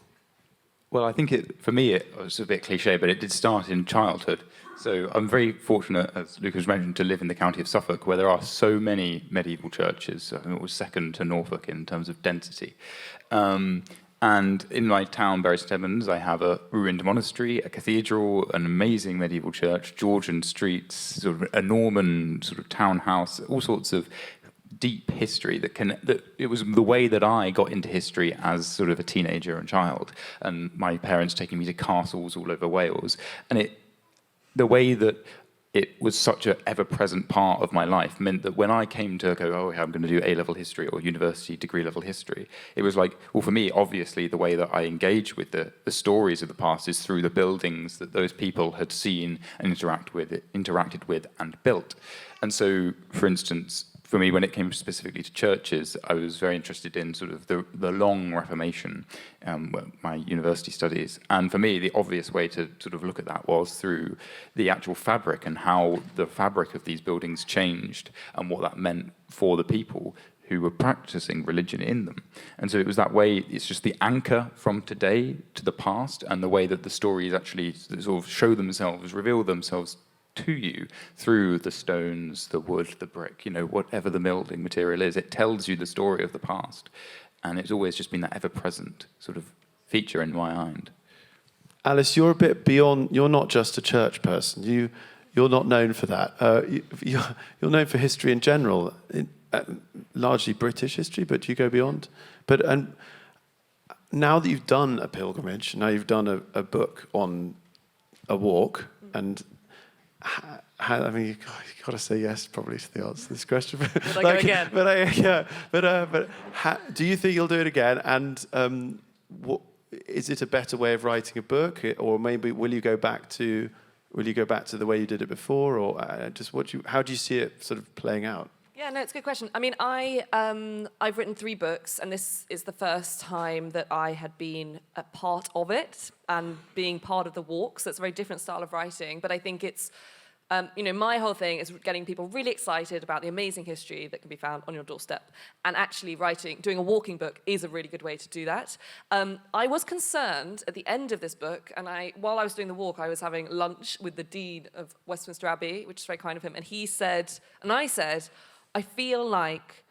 Well, I think for me, it was a bit cliche, but it did start in childhood. So I'm very fortunate, as Lucas mentioned, to live in the county of Suffolk, where there are so many medieval churches. I think it was second to Norfolk in terms of density. And in my town, Bury St Edmunds, I have a ruined monastery, a cathedral, an amazing medieval church, Georgian streets, sort of a Norman sort of townhouse, all sorts of deep history that it was the way that I got into history as sort of a teenager and child, and my parents taking me to castles all over Wales, and the way that it was such an ever-present part of my life, meant that when I came to go, oh, I'm going to do A-level history or university degree-level history, it was like, well, for me, obviously, the way that I engage with the stories of the past is through the buildings that those people had seen and interacted with and built. And so, for instance, for me, when it came specifically to churches, I was very interested in sort of the long Reformation, my university studies. And for me, the obvious way to sort of look at that was through the actual fabric and how the fabric of these buildings changed and what that meant for the people who were practicing religion in them. And so it was that way, it's just the anchor from today to the past, and the way that the stories actually sort of show themselves, reveal themselves to you through the stones, the wood, the brick, whatever the building material is. It tells you the story of the past. And it's always just been that ever-present sort of feature in my mind. Alice, you're a bit beyond, you're not just a church person. You're not known for that. You're known for history in general, largely British history, but you go beyond. And now that you've done a pilgrimage, now you've done a book on a walk, and I mean, you've got to say yes, probably, to the answer to this question. Will I go again? Do you think you'll do it again? And is it a better way of writing a book, or maybe will you go back to the way you did it before, or how do you see it sort of playing out? Yeah, no, it's a good question. I mean, I've written 3 books, and this is the first time that I had been a part of it and being part of the walk. So it's a very different style of writing, but I think it's, my whole thing is getting people really excited about the amazing history that can be found on your doorstep. And actually doing a walking book is a really good way to do that. I was concerned at the end of this book, and while I was doing the walk, I was having lunch with the Dean of Westminster Abbey, which is very kind of him, and he said, and I said, I feel like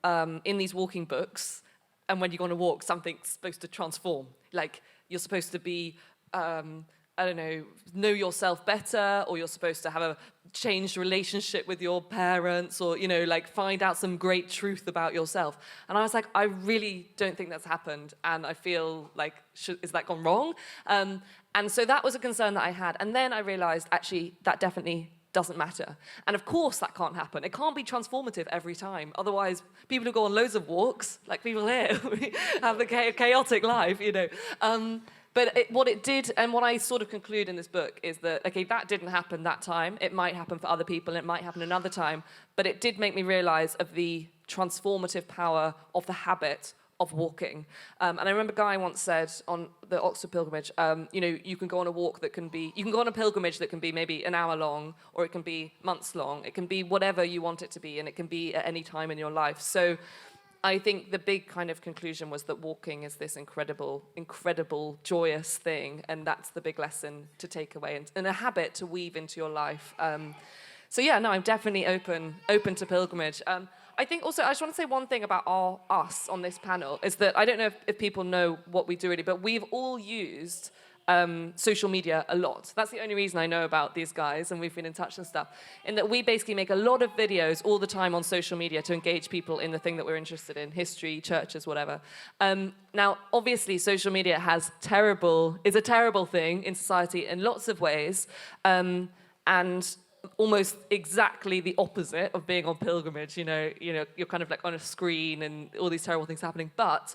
in these walking books, and when you go on a walk, something's supposed to transform. Like, you're supposed to be, know yourself better, or you're supposed to have a changed relationship with your parents, or, find out some great truth about yourself. And I was like, I really don't think that's happened, and I feel like, is that gone wrong? And so that was a concern that I had. And then I realized, actually, that definitely doesn't matter. And of course that can't happen. It can't be transformative every time. Otherwise, people who go on loads of walks, like people here, have the chaotic life, But what it did, and what I sort of conclude in this book, is that, okay, that didn't happen that time. It might happen for other people, it might happen another time, but it did make me realize of the transformative power of the habit of walking. And I remember Guy once said on the Oxford pilgrimage, you can go on a walk you can go on a pilgrimage that can be maybe an hour long, or it can be months long. It can be whatever you want it to be, and it can be at any time in your life. So I think the big kind of conclusion was that walking is this incredible, incredible, joyous thing, and that's the big lesson to take away, and a habit to weave into your life. So yeah, no, I'm definitely open to pilgrimage. I think also, I just want to say one thing about us on this panel, is that I don't know if people know what we do really, but we've all used social media a lot. That's the only reason I know about these guys, and we've been in touch and stuff, in that we basically make a lot of videos all the time on social media to engage people in the thing that we're interested in, history, churches, whatever. Now, obviously, social media is a terrible thing in society in lots of ways, and almost exactly the opposite of being on pilgrimage. You're kind of like on a screen and all these terrible things happening. But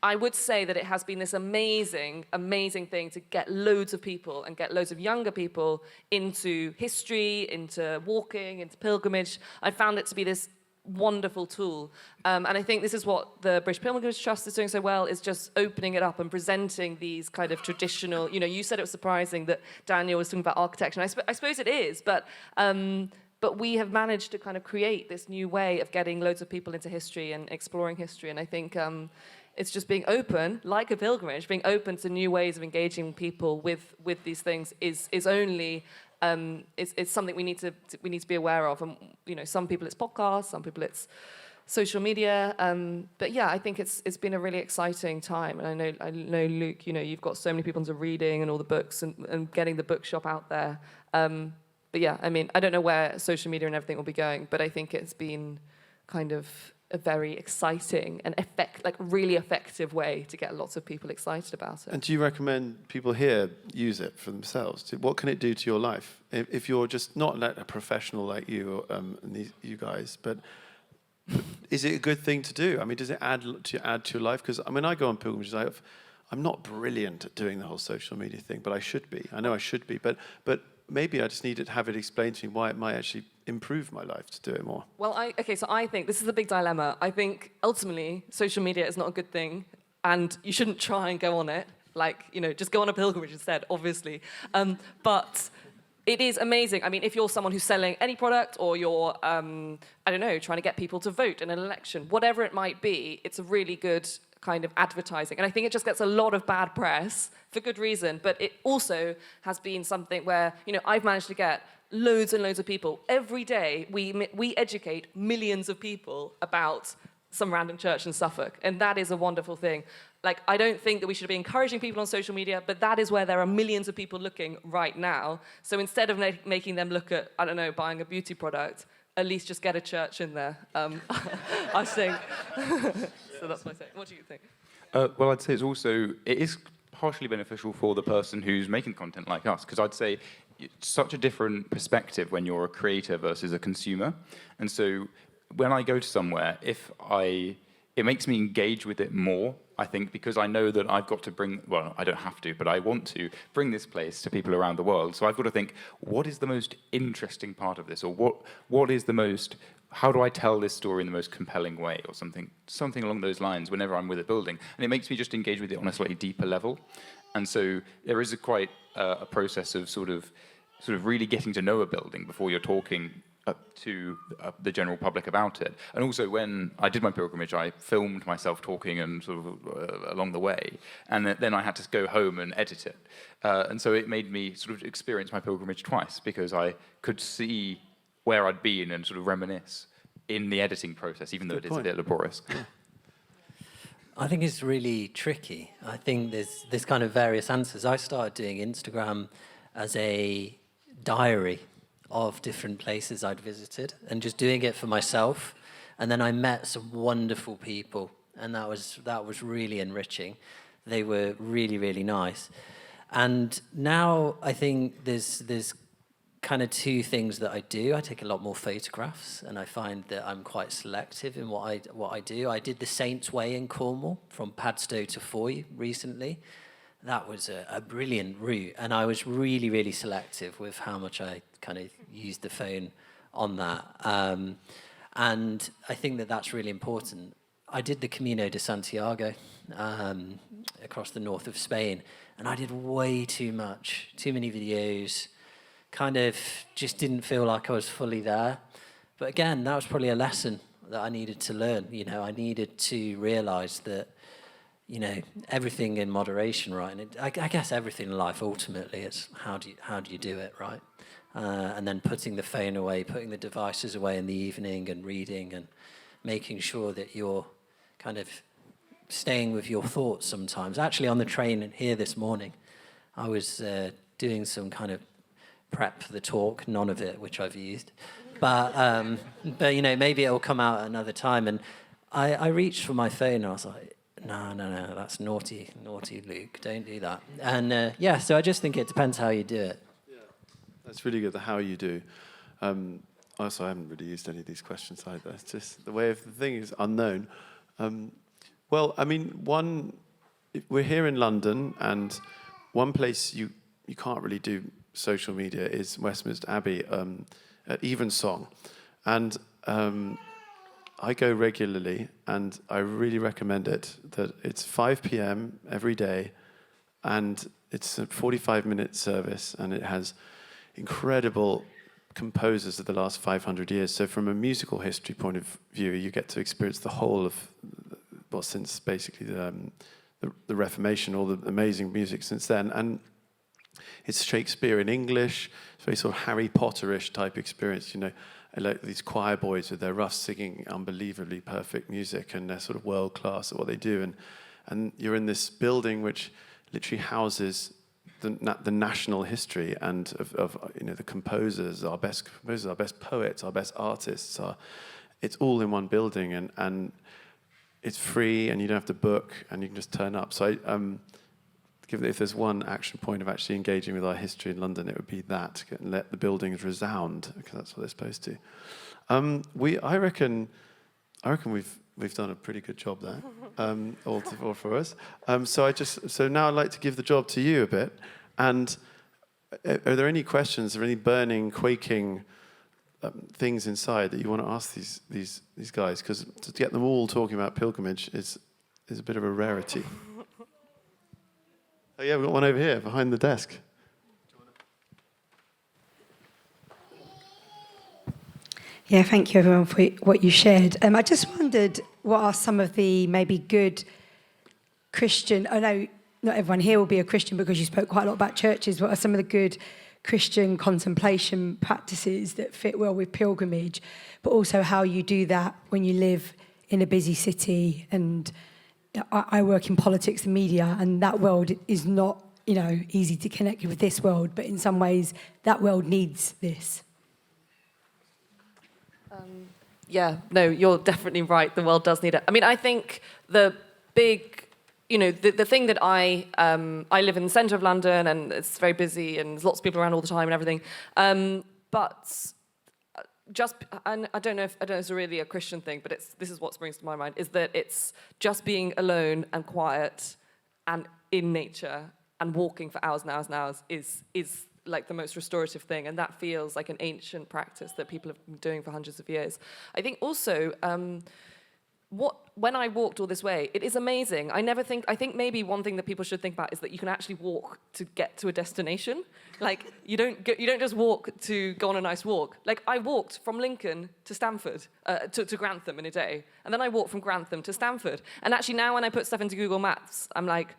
I would say that it has been this amazing, amazing thing to get loads of people and get loads of younger people into history, into walking, into pilgrimage. I found it to be this wonderful tool. And I think this is what the British Pilgrims Trust is doing so well, is just opening it up and presenting these kind of traditional, you said it was surprising that Daniel was talking about architecture. And I suppose it is, but we have managed to kind of create this new way of getting loads of people into history and exploring history. And I think it's just being open, like a pilgrimage, being open to new ways of engaging people with these things is only it's something we need to be aware of. And some people it's podcasts, some people it's social media. But yeah, I think it's been a really exciting time. And I know Luke, you've got so many people into reading and all the books and getting the bookshop out there. But yeah, I mean, I don't know where social media and everything will be going, but I think it's been kind of a very exciting and really effective way to get lots of people excited about it. And do you recommend people here use it for themselves? What can it do to your life? If you're just not like a professional like you, you guys, but is it a good thing to do? I mean, does it add to your life? Because I mean, I go on pilgrimages. I'm not brilliant at doing the whole social media thing, but I should be. I know I should be, but maybe I just need to have it explained to me why it might actually improve my life to do it more. Well, so I think this is a big dilemma. I think ultimately social media is not a good thing, and you shouldn't try and go on it. Just go on a pilgrimage instead, obviously. But it is amazing. I mean, if you're someone who's selling any product, or you're, trying to get people to vote in an election, whatever it might be, it's a really good kind of advertising. And I think it just gets a lot of bad press for good reason, but it also has been something where, I've managed to get loads and loads of people. Every day, we educate millions of people about some random church in Suffolk, and that is a wonderful thing. I don't think that we should be encouraging people on social media, but that is where there are millions of people looking right now. So instead of making them look at, buying a beauty product, at least just get a church in there, I think. So that's my take. What do you think? Well, I'd say it is partially beneficial for the person who's making content like us, because I'd say it's such a different perspective when you're a creator versus a consumer. And so when I go to somewhere, it makes me engage with it more, I think, because I know that I've got to I don't have to, but I want to bring this place to people around the world. So I've got to think, what is the most interesting part of this? Or how do I tell this story in the most compelling way, or something along those lines whenever I'm with a building? And it makes me just engage with it on a slightly deeper level. And so there is quite a process of sort of really getting to know a building before you're talking to the general public about it. And also, when I did my pilgrimage, I filmed myself talking and sort of along the way, and then I had to go home and edit it. And so it made me sort of experience my pilgrimage twice, because I could see where I'd been and sort of reminisce in the editing process, even though it is a bit laborious. I think it's really tricky. I think there's kind of various answers. I started doing Instagram as a diary of different places I'd visited, and just doing it for myself. And then I met some wonderful people, and that was really enriching. They were really, really nice. And now I think there's kind of two things that I do. I take a lot more photographs, and I find that I'm quite selective in what I do. I did the Saints Way in Cornwall from Padstow to Foy recently. That was a brilliant route, and I was really, really selective with how much I kind of used the phone on that. And I think that that's really important. I did the Camino de Santiago across the north of Spain, and I did way too many videos, kind of just didn't feel like I was fully there. But again, that was probably a lesson that I needed to learn. I needed to realize that, everything in moderation, right? And I guess everything in life, ultimately, it's how do you do it, right? And then putting the phone away, putting the devices away in the evening, and reading, and making sure that you're kind of staying with your thoughts sometimes. Actually, on the train here this morning, I was doing some kind of prep for the talk, none of it which I've used. But maybe it'll come out another time. And I reached for my phone, and I was like, no, that's naughty, Luke, don't do that. And so I just think it depends how you do it. Yeah, that's really good, the how you do. Also, I haven't really used any of these questions either. It's just the way of the thing is unknown. Well, I mean, we're here in London, and one place you can't really do social media is Westminster Abbey at Evensong. And I go regularly, and I really recommend it. That it's 5 p.m. every day, and it's a 45-minute service, and it has incredible composers of the last 500 years. So from a musical history point of view, you get to experience the whole of, since basically the Reformation, all the amazing music since then. And it's Shakespeare in English. It's very sort of Harry Potter-ish type experience, like these choir boys with their rough singing unbelievably perfect music, and they're sort of world class at what they do. And you're in this building which literally houses the national history and of the composers, our best poets, our best artists, it's all in one building, and it's free, and you don't have to book, and you can just turn up. So given that if there's one action point of actually engaging with our history in London, it would be that, and let the buildings resound, because that's what they're supposed to. I reckon we've done a pretty good job there, all for us. So now I'd like to give the job to you a bit. And are there any questions or any burning, quaking things inside that you want to ask these guys? Because to get them all talking about pilgrimage is a bit of a rarity. Oh yeah, we've got one over here behind the desk. Yeah, thank you everyone for what you shared. I just wondered, what are some of the maybe good Christian, I know not everyone here will be a Christian because you spoke quite a lot about churches, what are some of the good Christian contemplation practices that fit well with pilgrimage, but also how you do that when you live in a busy city? And I work in politics and media, and that world is not, easy to connect with this world, but in some ways that world needs this. Yeah, no, you're definitely right. The world does need it. I mean, I think the big, the thing that I live in the centre of London, and it's very busy, and there's lots of people around all the time and everything. But and I don't know if it's really a Christian thing, but this is what springs to my mind, is that it's just being alone and quiet and in nature and walking for hours and hours and hours is like the most restorative thing, and that feels like an ancient practice that people have been doing for hundreds of years. I think also, when I walked all this way, it is amazing. I think maybe one thing that people should think about is that you can actually walk to get to a destination. Like, you don't just walk to go on a nice walk. Like, I walked from Lincoln to Stamford, to Grantham in a day, and then I walked from Grantham to Stamford. And actually now when I put stuff into Google Maps, I'm like,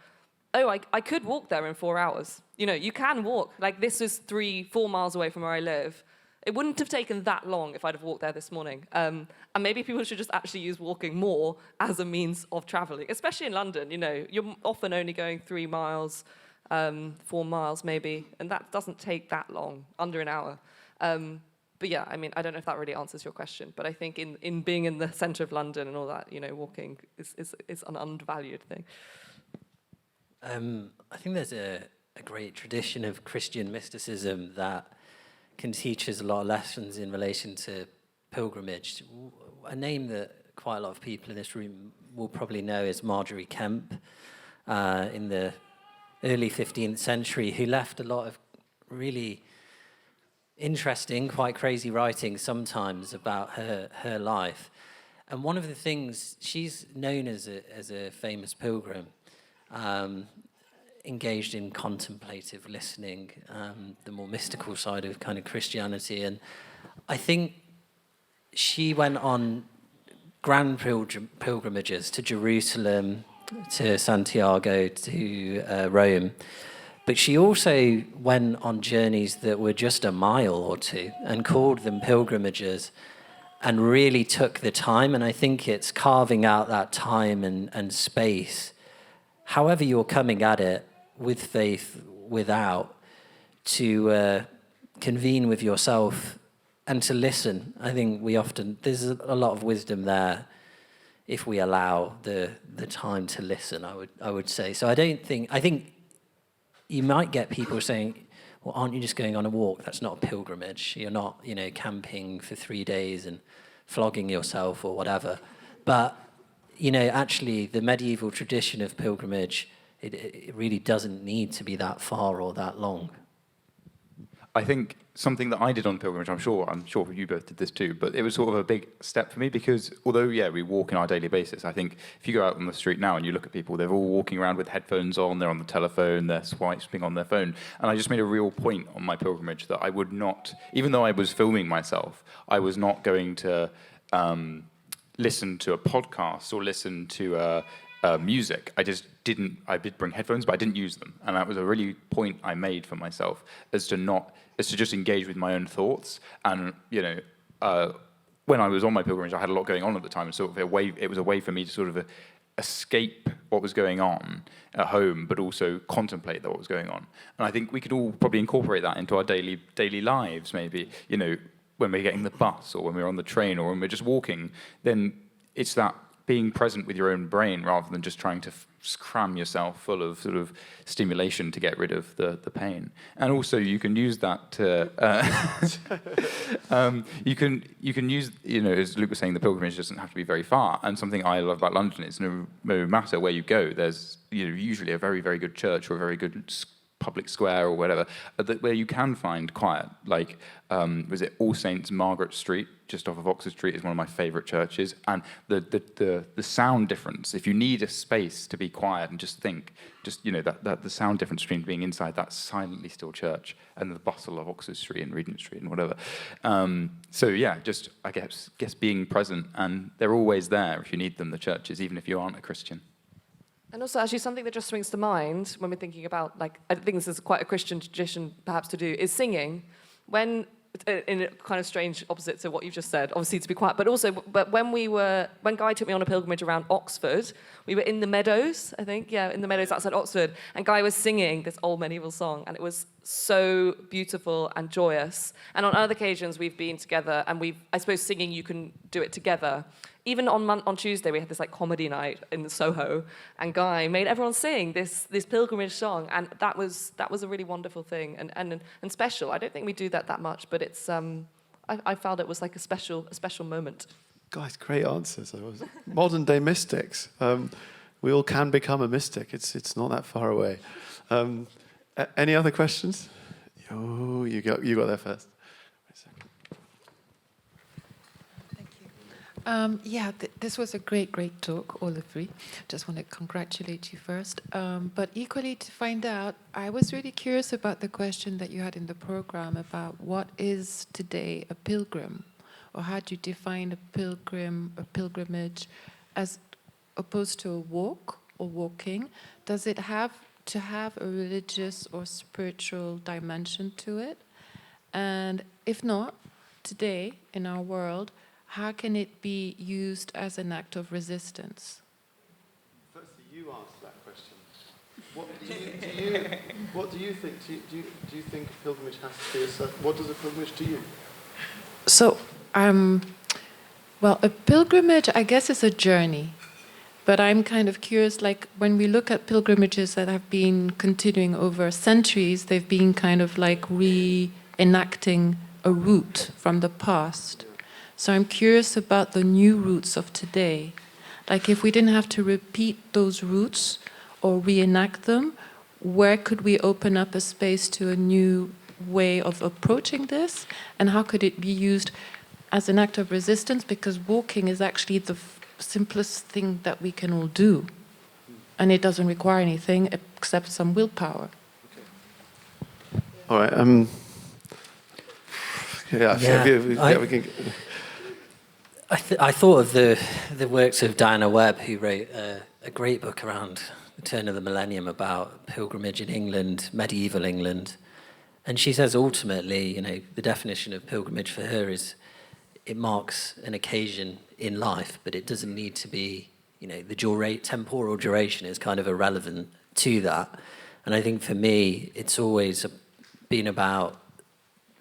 oh, I could walk there in 4 hours. You can walk. Like, this is 3-4 miles away from where I live. It wouldn't have taken that long if I'd have walked there this morning. And maybe people should just actually use walking more as a means of traveling, especially in London. You're often only going 3 miles, 4 miles maybe, and that doesn't take that long, under an hour. But yeah, I mean, I don't know if that really answers your question, but I think in being in the centre of London and all that, walking is an undervalued thing. I think there's a great tradition of Christian mysticism that can teach us a lot of lessons in relation to pilgrimage. A name that quite a lot of people in this room will probably know is Marjorie Kemp, in the early 15th century, who left a lot of really interesting, quite crazy writing sometimes about her life. And one of the things, she's known as a famous pilgrim, engaged in contemplative listening, the more mystical side of kind of Christianity. And I think she went on grand pilgrimages to Jerusalem, to Santiago, to Rome. But she also went on journeys that were just a mile or two and called them pilgrimages, and really took the time. And I think it's carving out that time and space, however you're coming at it, with faith, without, to convene with yourself and to listen. I think there's a lot of wisdom there if we allow the time to listen, I would say. So I think you might get people saying, well, aren't you just going on a walk? That's not a pilgrimage. You're not, camping for 3 days and flogging yourself or whatever. But, actually the medieval tradition of pilgrimage, it really doesn't need to be that far or that long. I think something that I did on pilgrimage, I'm sure you both did this too, but it was sort of a big step for me because although, we walk on our daily basis, I think if you go out on the street now and you look at people, they're all walking around with headphones on, they're on the telephone, they're swiping on their phone. And I just made a real point on my pilgrimage that I would not, even though I was filming myself, I was not going to listen to a podcast or listen to music. I did bring headphones, but I didn't use them. And that was a really point I made for myself, as to just engage with my own thoughts. And, when I was on my pilgrimage, I had a lot going on at the time. So it was a way for me to sort of escape what was going on at home, but also contemplate what was going on. And I think we could all probably incorporate that into our daily lives, maybe. when we're getting the bus or when we're on the train or when we're just walking, then it's that being present with your own brain rather than just trying to cram yourself full of sort of stimulation to get rid of the pain. And also you can use that to, you can use, as Luke was saying, the pilgrimage doesn't have to be very far. And something I love about London is no matter where you go, there's usually a very, very good church or a very good public square or whatever, where you can find quiet. Like, was it All Saints Margaret Street, just off of Oxford Street, is one of my favourite churches. And the sound difference, if you need a space to be quiet and just think, that the sound difference between being inside that silently still church and the bustle of Oxford Street and Regent Street and whatever. So yeah, just I guess being present, and they're always there if you need them, the churches, even if you aren't a Christian. And also, actually, something that just springs to mind when we're thinking about, I think this is quite a Christian tradition perhaps to do, is singing. When, in a kind of strange opposite to what you've just said, obviously to be quiet, but when Guy took me on a pilgrimage around Oxford, we were in the meadows, I think, in the meadows outside Oxford, and Guy was singing this old medieval song, and it was so beautiful and joyous. And on other occasions, we've been together, and I suppose singing, you can do it together. Even on Tuesday, we had this comedy night in Soho, and Guy made everyone sing this pilgrimage song, and that was a really wonderful thing and special. I don't think we do that much, but it's I felt it was like a special moment. Guys, great answers. Modern day mystics. We all can become a mystic. It's not that far away. Any other questions? Oh, you got there first. Wait a second. This was a great talk, all the three. Just want to congratulate you first. But equally to find out, I was really curious about the question that you had in the program about what is today a pilgrim, or how do you define a pilgrimage, as opposed to a walk or walking? Does it have to have a religious or spiritual dimension to it? And if not, today in our world, how can it be used as an act of resistance? Firstly, you answer that question. What do you think? Do you think a pilgrimage has to be a certain? What does a pilgrimage to you? So, well, a pilgrimage, I guess, is a journey. But I'm kind of curious, when we look at pilgrimages that have been continuing over centuries, they've been kind of reenacting a route from the past. So I'm curious about the new routes of today. If we didn't have to repeat those routes or reenact them, where could we open up a space to a new way of approaching this? And how could it be used as an act of resistance? Because walking is actually the simplest thing that we can all do. And it doesn't require anything except some willpower. Okay. All right. We can. I thought of the works of Diana Webb, who wrote a great book around the turn of the millennium about pilgrimage in England, medieval England. And she says ultimately, the definition of pilgrimage for her is it marks an occasion in life, but it doesn't need to be, the temporal duration is kind of irrelevant to that. And I think for me, it's always been about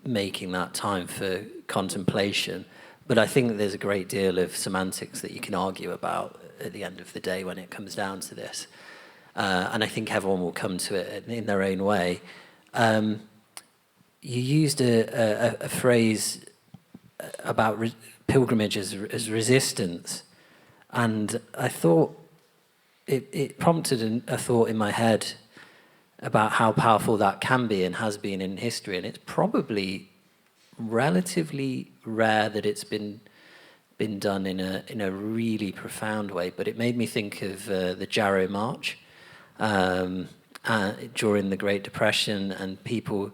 making that time for contemplation. But I think there's a great deal of semantics that you can argue about at the end of the day when it comes down to this. And I think everyone will come to it in their own way. You used a phrase about pilgrimage as resistance. And I thought it prompted a thought in my head about how powerful that can be and has been in history. And it's probably relatively rare that it's been done in a really profound way, but it made me think of the Jarrow March during the Great Depression, and people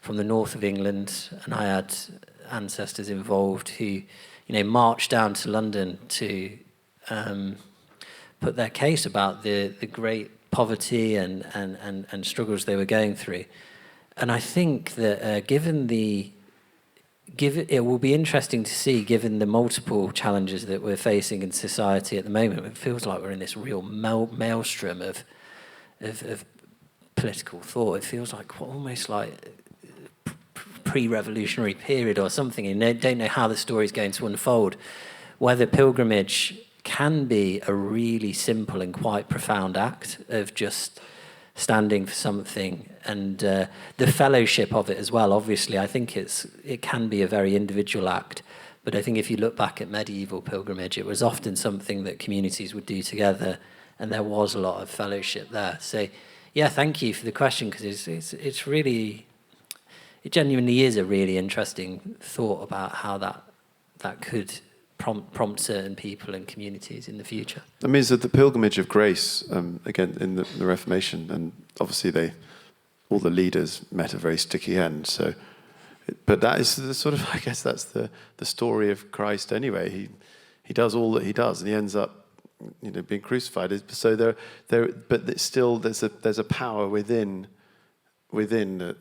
from the north of England, and I had ancestors involved who, marched down to London to put their case about the great poverty and struggles they were going through. And I think that it will be interesting to see, given the multiple challenges that we're facing in society at the moment. It feels like we're in this real maelstrom of political thought. It feels like almost like pre-revolutionary period or something, and they don't know how the story is going to unfold, whether pilgrimage can be a really simple and quite profound act of just standing for something, and the fellowship of it as well. Obviously, I think it can be a very individual act, but I think if you look back at medieval pilgrimage, it was often something that communities would do together, and there was a lot of fellowship there. So, yeah, thank you for the question, because it's really, it genuinely is a really interesting thought about how that could prompt certain people and communities in the future. I mean, so the pilgrimage of grace, again, in the Reformation, and obviously all the leaders met a very sticky end. So, but that is the sort of, I guess that's the story of Christ anyway. He does all that he does, and he ends up, being crucified. So but still, there's a power within the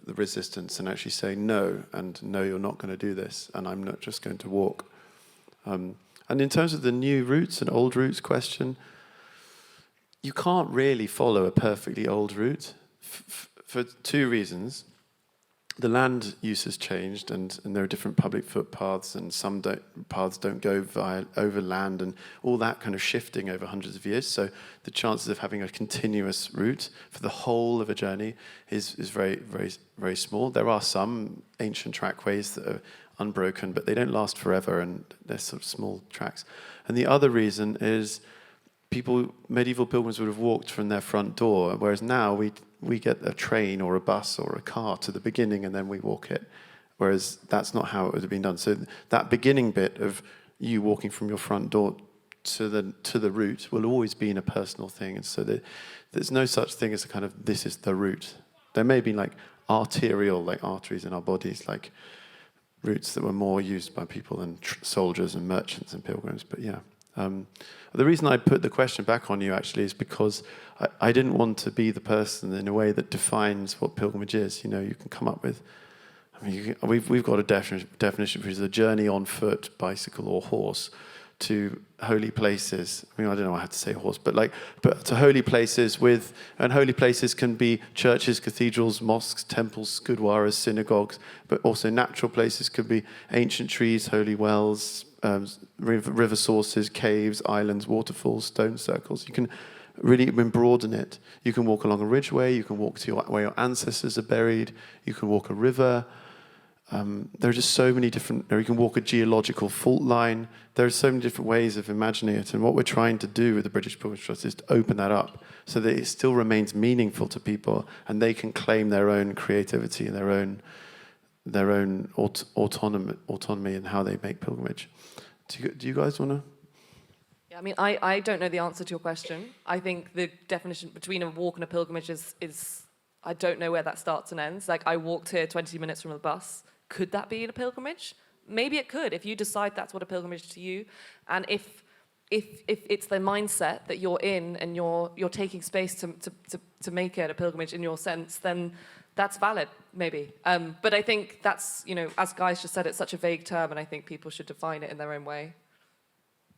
resistance, and actually saying no, and no, you're not going to do this, and I'm not just going to walk. And in terms of the new routes and old routes question, you can't really follow a perfectly old route for two reasons. The land use has changed, and there are different public footpaths, and some paths don't go over land, and all that kind of shifting over hundreds of years. So the chances of having a continuous route for the whole of a journey is very, very, very small. There are some ancient trackways that are unbroken, but they don't last forever, and they're sort of small tracks. And the other reason is medieval pilgrims would have walked from their front door, whereas now we get a train or a bus or a car to the beginning and then we walk it, whereas that's not how it would have been done. So that beginning bit of you walking from your front door to the route will always be in a personal thing, and so there's no such thing as a kind of this is the route. There may be like arterial, like arteries in our bodies, like routes that were more used by people than soldiers and merchants and pilgrims, but yeah. The reason I put the question back on you actually is because I didn't want to be the person in a way that defines what pilgrimage is. You can come up with, we've got a definition, which is a journey on foot, bicycle or horse to holy places. I don't know, I had to say horse, but to holy places and holy places can be churches, cathedrals, mosques, temples, gurdwaras, synagogues, but also natural places could be ancient trees, holy wells, river sources, caves, islands, waterfalls, stone circles. You can really broaden it. You can walk along a ridgeway, you can walk to where your ancestors are buried, you can walk a river. There are just so many different, or you can walk a geological fault line. There are so many different ways of imagining it, and what we're trying to do with the British Pilgrimage Trust is to open that up so that it still remains meaningful to people, and they can claim their own creativity and their own autonomy in how they make pilgrimage. Do you guys want to? Yeah, I don't know the answer to your question. I think the definition between a walk and a pilgrimage is I don't know where that starts and ends. Like, I walked here 20 minutes from the bus. Could that be a pilgrimage? Maybe it could, if you decide that's what a pilgrimage is to you. And if it's the mindset that you're in and you're taking space to make it a pilgrimage in your sense, then that's valid, maybe. But I think that's, as Guy's just said, it's such a vague term, and I think people should define it in their own way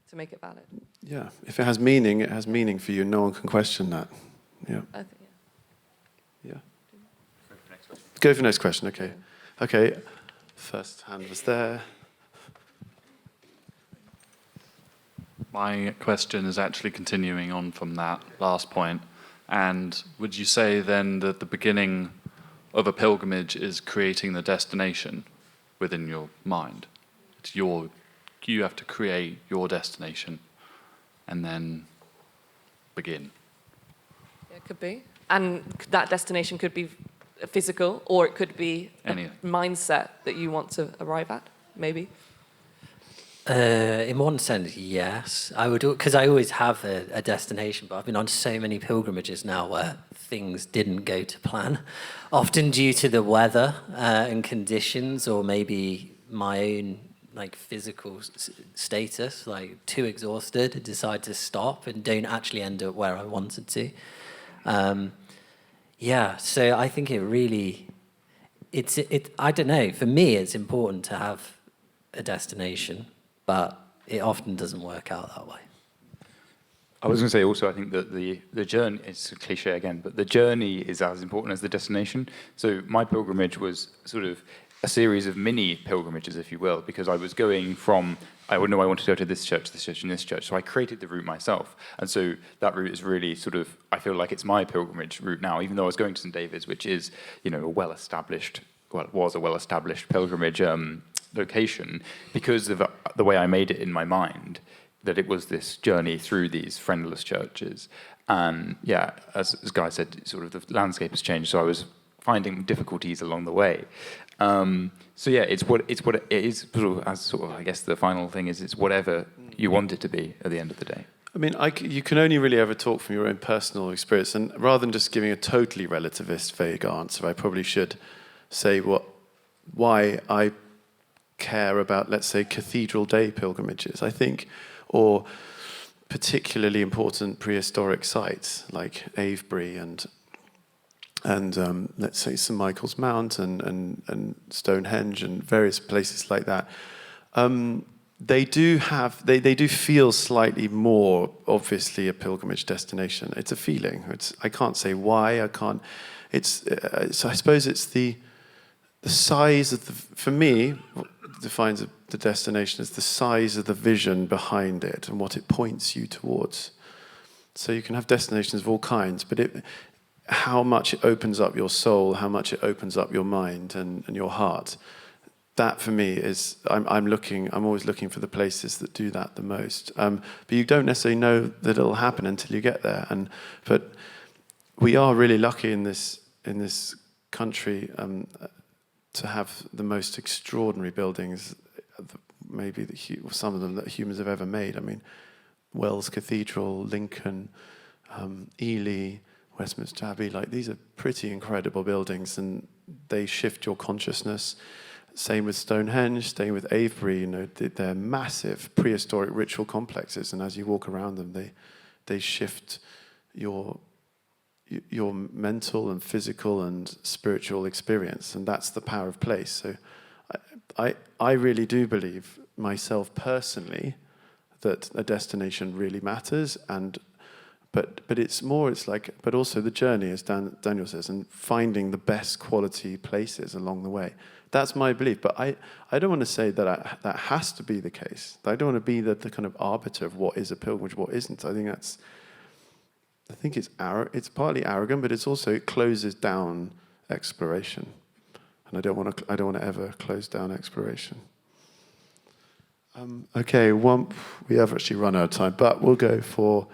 to make it valid. Yeah, if it has meaning, it has meaning for you. No one can question that. Yeah. I think, yeah. Yeah. Go for the next question. Okay. Okay. First hand was there. My question is actually continuing on from that last point. And would you say then that the beginning of a pilgrimage is creating the destination within your mind? You have to create your destination and then begin. Yeah, it could be. And that destination could be physical, or it could be a mindset that you want to arrive at, maybe. In one sense, yes. I would, because I always have a destination, but I've been on so many pilgrimages now where things didn't go to plan, often due to the weather and conditions, or maybe my own physical status, too exhausted, decide to stop and don't actually end up where I wanted to. Yeah, so I think it really, I don't know, for me it's important to have a destination, but it often doesn't work out that way. I was going to say also, I think that the journey, it's a cliche again, but the journey is as important as the destination. So my pilgrimage was sort of a series of mini pilgrimages, if you will, because I was going from, I would know I wanted to go to this church, and this church. So I created the route myself. And so that route is really sort of, I feel like it's my pilgrimage route now, even though I was going to St. David's, which is, you know, it was a well-established pilgrimage location, because of the way I made it in my mind, that it was this journey through these friendless churches. And yeah, as Guy said, sort of the landscape has changed, so I was finding difficulties along the way. So yeah, it's what it is, sort of, as sort of, I guess the final thing is, it's whatever you want it to be at the end of the day. I mean, you can only really ever talk from your own personal experience, and rather than just giving a totally relativist, vague answer, I probably should say why I care about, let's say, Cathedral Day pilgrimages, I think, or particularly important prehistoric sites like Avebury and let's say St. Michael's Mount and Stonehenge and various places like that. They do feel slightly more obviously a pilgrimage destination. It's a feeling. I can't say why. So I suppose it's the size of for me, what defines the destination is the size of the vision behind it and what it points you towards. So you can have destinations of all kinds, but how much it opens up your soul, how much it opens up your mind and your heart. That for me is, I'm always looking for the places that do that the most. But you don't necessarily know that it'll happen until you get there. But we are really lucky in this country to have the most extraordinary buildings, maybe some of them that humans have ever made. I mean, Wells Cathedral, Lincoln, Ely, Westminster Abbey, like these are pretty incredible buildings, and they shift your consciousness. Same with Stonehenge, same with Avebury, you know, they're massive prehistoric ritual complexes, and as you walk around them, they shift your mental and physical and spiritual experience, and that's the power of place. So I really do believe myself personally that a destination really matters, but also the journey, as Daniel says, and finding the best quality places along the way. That's my belief, but I don't want to say that that has to be the case. I don't want to be the kind of arbiter of what is a pilgrimage, what isn't. I think it's partly arrogant, but it closes down exploration, and I don't want to ever close down exploration. Okay, we have actually run out of time, but we'll go for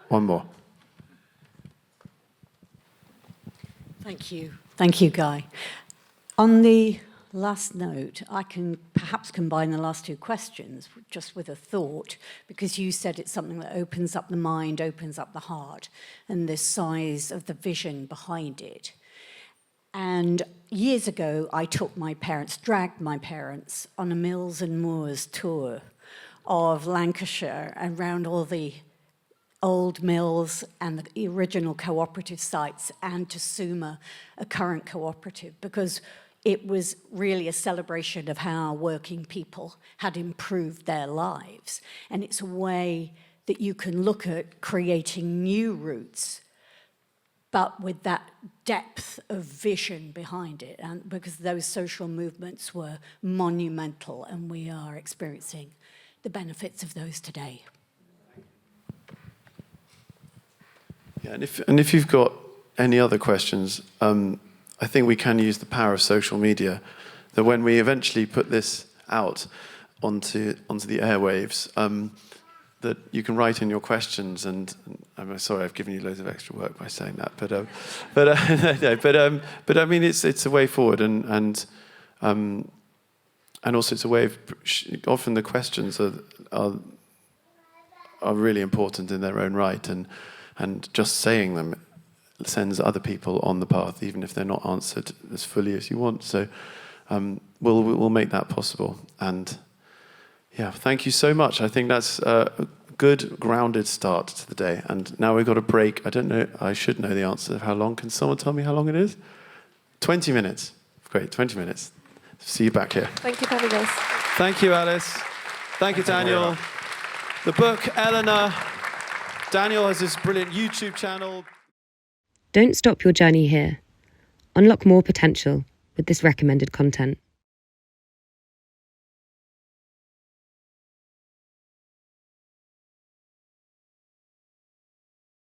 one more. Thank you, Guy. On the last note, I can perhaps combine the last two questions just with a thought, because you said it's something that opens up the mind, opens up the heart, and the size of the vision behind it. And years ago, I dragged my parents on a Mills and Moors tour of Lancashire, around all the old mills and the original cooperative sites, and to Suma, a current cooperative, because it was really a celebration of how working people had improved their lives. And it's a way that you can look at creating new routes, but with that depth of vision behind it, and because those social movements were monumental, and we are experiencing the benefits of those today. Yeah, and if you've got any other questions, I think we can use the power of social media. That when we eventually put this out onto the airwaves, that you can write in your questions. And I'm sorry, I've given you loads of extra work by saying that, but I mean it's a way forward, and also it's a way of often the questions are really important in their own right, and just saying them sends other people on the path, even if they're not answered as fully as you want. So we'll make that possible. And yeah, thank you so much. I think that's a good, grounded start to the day. And now we've got a break. I don't know, I should know the answer of how long. Can someone tell me how long it is? 20 minutes. Great, 20 minutes. See you back here. Thank you for having us. Thank you, Alice. Thank you, Daniel. The book, Eleanor. Daniel has this brilliant YouTube channel. Don't stop your journey here. Unlock more potential with this recommended content.